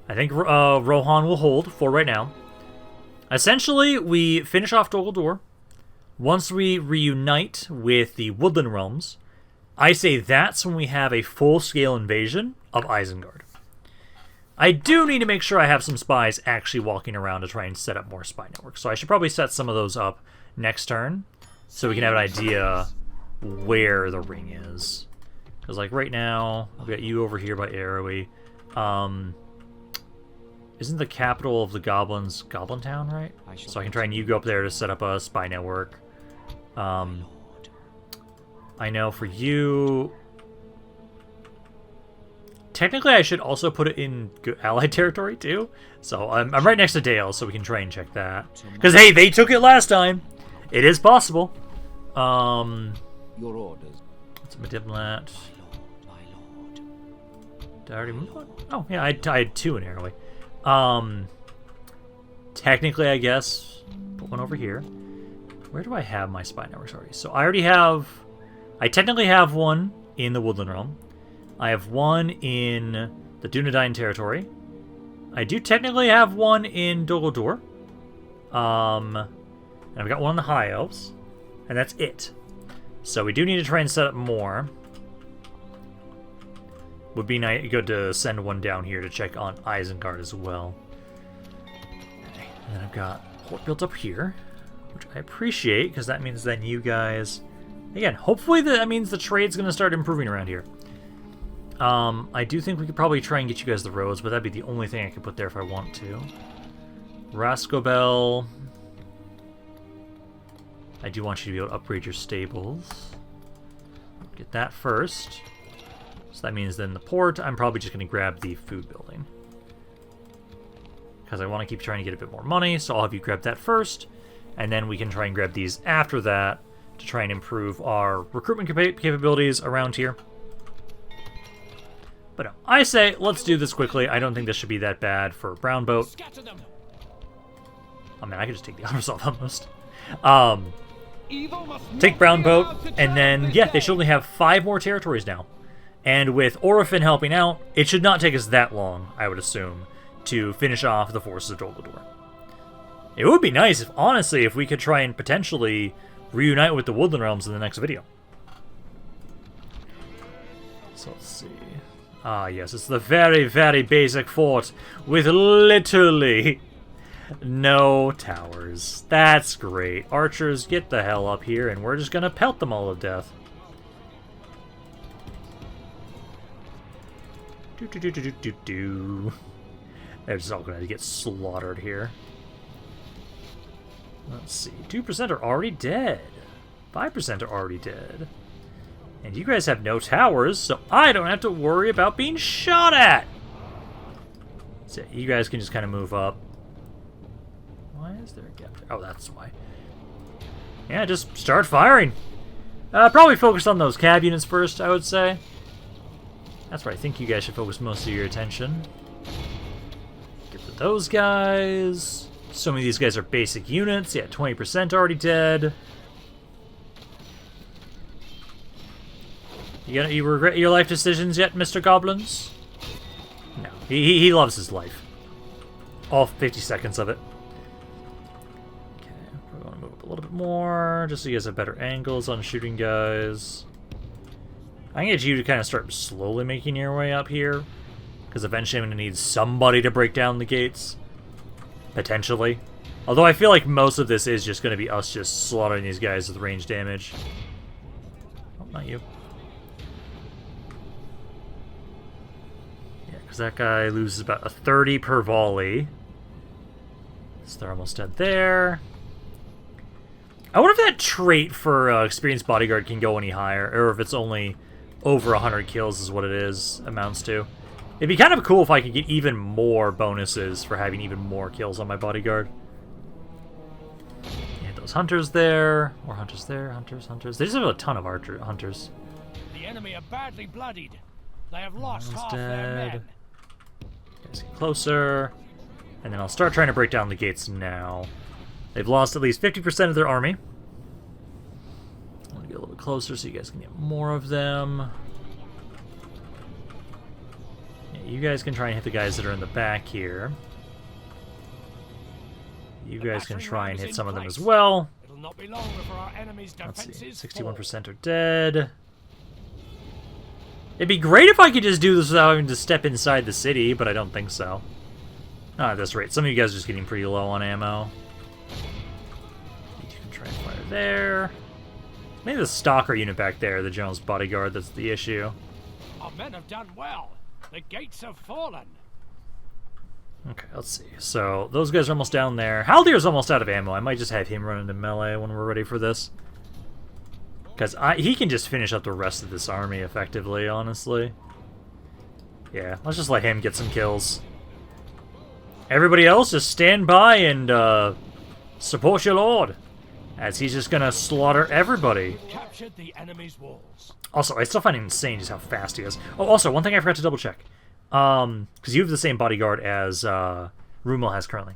I think Rohan will hold for right now. Essentially, we finish off Dol Guldur. Once we reunite with the Woodland Realms, I say that's when we have a full-scale invasion of Isengard. I do need to make sure I have some spies actually walking around to try and set up more spy networks. So I should probably set some of those up next turn so we can have an idea where the ring is. Because like right now, I've got you over here by Arrowy. Isn't the capital of the goblins Goblin Town, right? So I can try and you go up there to set up a spy network. I I know for you... Technically, I should also put it in allied territory, too. So, I'm right next to Dale, so we can try and check that. Because, hey, they took it last time! It is possible. Your orders. It's a diplomat. My lord. Did I already move one? Oh, yeah, I had 2 in Airway. Technically, I guess, put one over here. Where do I have my spy networks already? So I already have... I technically have one in the Woodland Realm. I have one in the Dunedain territory. I do technically have one in Dol Guldur. And I've got one in the High Elves. And that's it. So we do need to try and set up more. Would be good to send one down here to check on Isengard as well. Okay. And then I've got port built up here, which I appreciate, because that means then you guys... Again, hopefully that means the trade's going to start improving around here. I do think we could probably try and get you guys the roads, but that'd be the only thing I could put there if I want to. Rascobel. I do want you to be able to upgrade your stables. Get that first. So that means then the port, I'm probably just going to grab the food building. Because I want to keep trying to get a bit more money, so I'll have you grab that first. And then we can try and grab these after that to try and improve our recruitment capabilities around here. But no, I say, let's do this quickly. I don't think this should be that bad for Brown Boat. I mean, I could just take the others off almost. Take Brown Boat, and then, yeah, they should only have 5 more territories now. And with Orphan helping out, it should not take us that long, I would assume, to finish off the forces of Dol Guldur. It would be nice, if honestly, if we could try and potentially reunite with the Woodland Realms in the next video. So let's see. Ah, yes, it's the very, very basic fort with literally no towers. That's great. Archers, get the hell up here, and we're just gonna pelt them all to death. They're just all gonna get slaughtered here. Let's see. 2% are already dead. 5% are already dead. And you guys have no towers, so I don't have to worry about being shot at! So you guys can just kind of move up. Why is there a gap there? Oh, that's why. Yeah, just start firing. Probably focus on those cab units first, I would say. That's where I think you guys should focus most of your attention. Get to those guys. So many of these guys are basic units. Yeah, 20% already dead. You regret your life decisions yet, Mr. Goblins? No. He loves his life. All 50 seconds of it. Okay, we're going to move up a little bit more, just so you guys have better angles on shooting guys. I can get you to kind of start slowly making your way up here, because eventually I'm going to need somebody to break down the gates. Potentially. Although I feel like most of this is just going to be us just slaughtering these guys with range damage. Oh, not you. Because that guy loses about a 30 per volley. So they're almost dead there. I wonder if that trait for experienced bodyguard can go any higher, or if it's only over 100 kills is what it is amounts to. It'd be kind of cool if I could get even more bonuses for having even more kills on my bodyguard. Yeah, those hunters there. More hunters there. Hunters. They just have a ton of hunters. The enemy are badly bloodied. They have lost half dead. their men. Guys get closer. And then I'll start trying to break down the gates now. They've lost at least 50% of their army. I want to get a little bit closer so you guys can get more of them. Yeah, you guys can try and hit the guys that are in the back here. You guys can try and hit some of them as well. It'll not be long before our enemy's Let's defenses see, fall. 61% are dead. It'd be great if I could just do this without having to step inside the city, but I don't think so. Not at this rate. Some of you guys are just getting pretty low on ammo. You can try and fire there. Maybe the stalker unit back there, the general's bodyguard, that's the issue. Our men have done well. The gates have fallen. Okay, let's see. So, those guys are almost down there. Haldir's almost out of ammo. I might just have him run into melee when we're ready for this. Because he can just finish up the rest of this army effectively, honestly. Yeah, let's just let him get some kills. Everybody else, just stand by and support your lord. As he's just gonna slaughter everybody. Captured the enemy's walls. Also, I still find it insane just how fast he is. Oh, also, one thing I forgot to double check. Because you have the same bodyguard as Rumel has currently.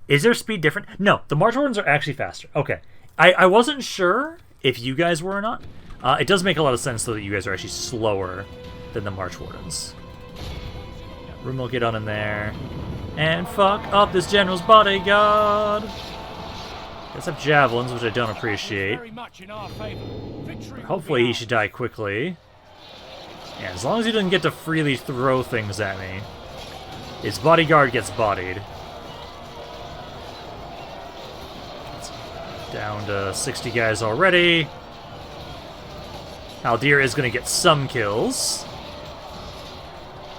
Is their speed different? No, the March Wardens are actually faster. Okay. I wasn't sure if you guys were or not. It does make a lot of sense, though, that you guys are actually slower than the March Wardens. Yeah, Rumel, get on in there. And fuck up this general's bodyguard. Guys have javelins, which I don't appreciate. Very much in our favor. Victory Hopefully he should die quickly. Yeah, as long as he doesn't get to freely throw things at me. His bodyguard gets bodied. It's down to 60 guys already. Haldir is going to get some kills.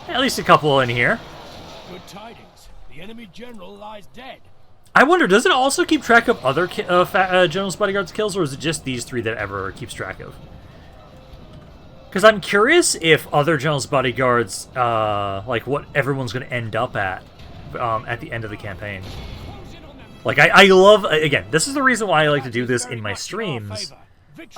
At least a couple in here. Good tidings. The enemy general lies dead. I wonder, does it also keep track of other General's Bodyguard's kills, or is it just these three that ever keeps track of? Because I'm curious if other General's Bodyguards, like what everyone's going to end up at the end of the campaign. Like, I love, again, this is the reason why I like to do this in my streams.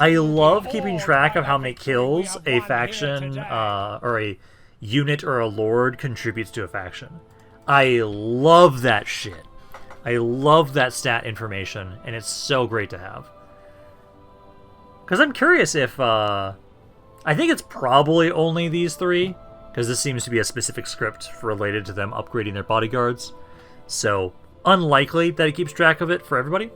I love keeping track of how many kills a faction, or a unit or a lord contributes to a faction. I love that shit. I love that stat information, and it's so great to have. Because I'm curious if, I think it's probably only these three, because this seems to be a specific script related to them upgrading their bodyguards. So, unlikely that it keeps track of it for everybody.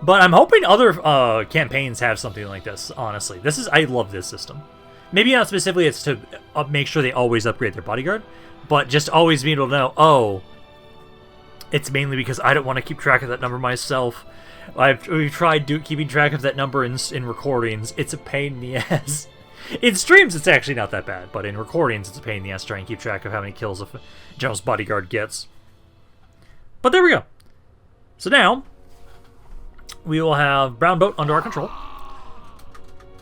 But I'm hoping other campaigns have something like this, honestly. I love this system. Maybe not specifically it's to make sure they always upgrade their bodyguard, but just always being able to know, oh, it's mainly because I don't want to keep track of that number myself. We've tried keeping track of that number in recordings. It's a pain in the ass. In streams, it's actually not that bad, but in recordings, it's a pain in the ass to try and keep track of how many kills a General's Bodyguard gets. But there we go. So now, we will have Brown Boat under our control.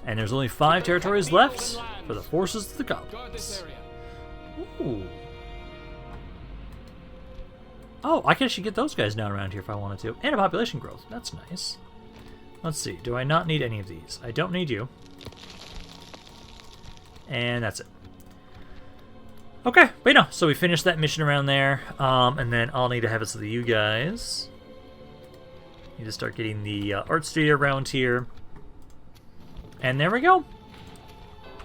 And there's only 5 territories left for the forces of the goblins. Ooh. Oh, I can actually get those guys down around here if I wanted to. And a population growth. That's nice. Let's see. Do I not need any of these? I don't need you. And that's it. Okay, but no. So we finished that mission around there. And then I'll need to have it so that you guys need to start getting the art studio around here. And there we go.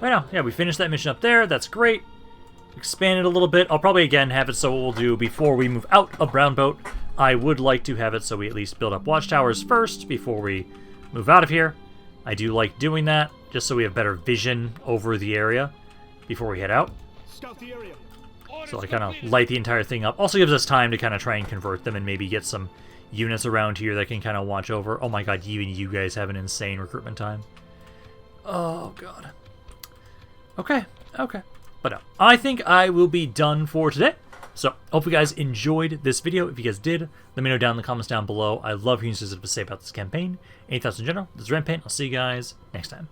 Right now, yeah, we finished that mission up there. That's great. Expand it a little bit. I'll probably, again, have it so what we'll do before we move out of Brown Boat. I would like to have it so we at least build up watchtowers first before we move out of here. I do like doing that, just so we have better vision over the area before we head out. Scout the area. So I kind of light the entire thing up. Also gives us time to kind of try and convert them and maybe get some units around here that can kind of watch over. Oh my god, even you guys have an insane recruitment time. Oh god. Okay, okay. But no, I think I will be done for today. So, hope you guys enjoyed this video. If you guys did, let me know down in the comments down below. I love hearing what you have to say about this campaign. Any thoughts in general? This is Rampaned. I'll see you guys next time.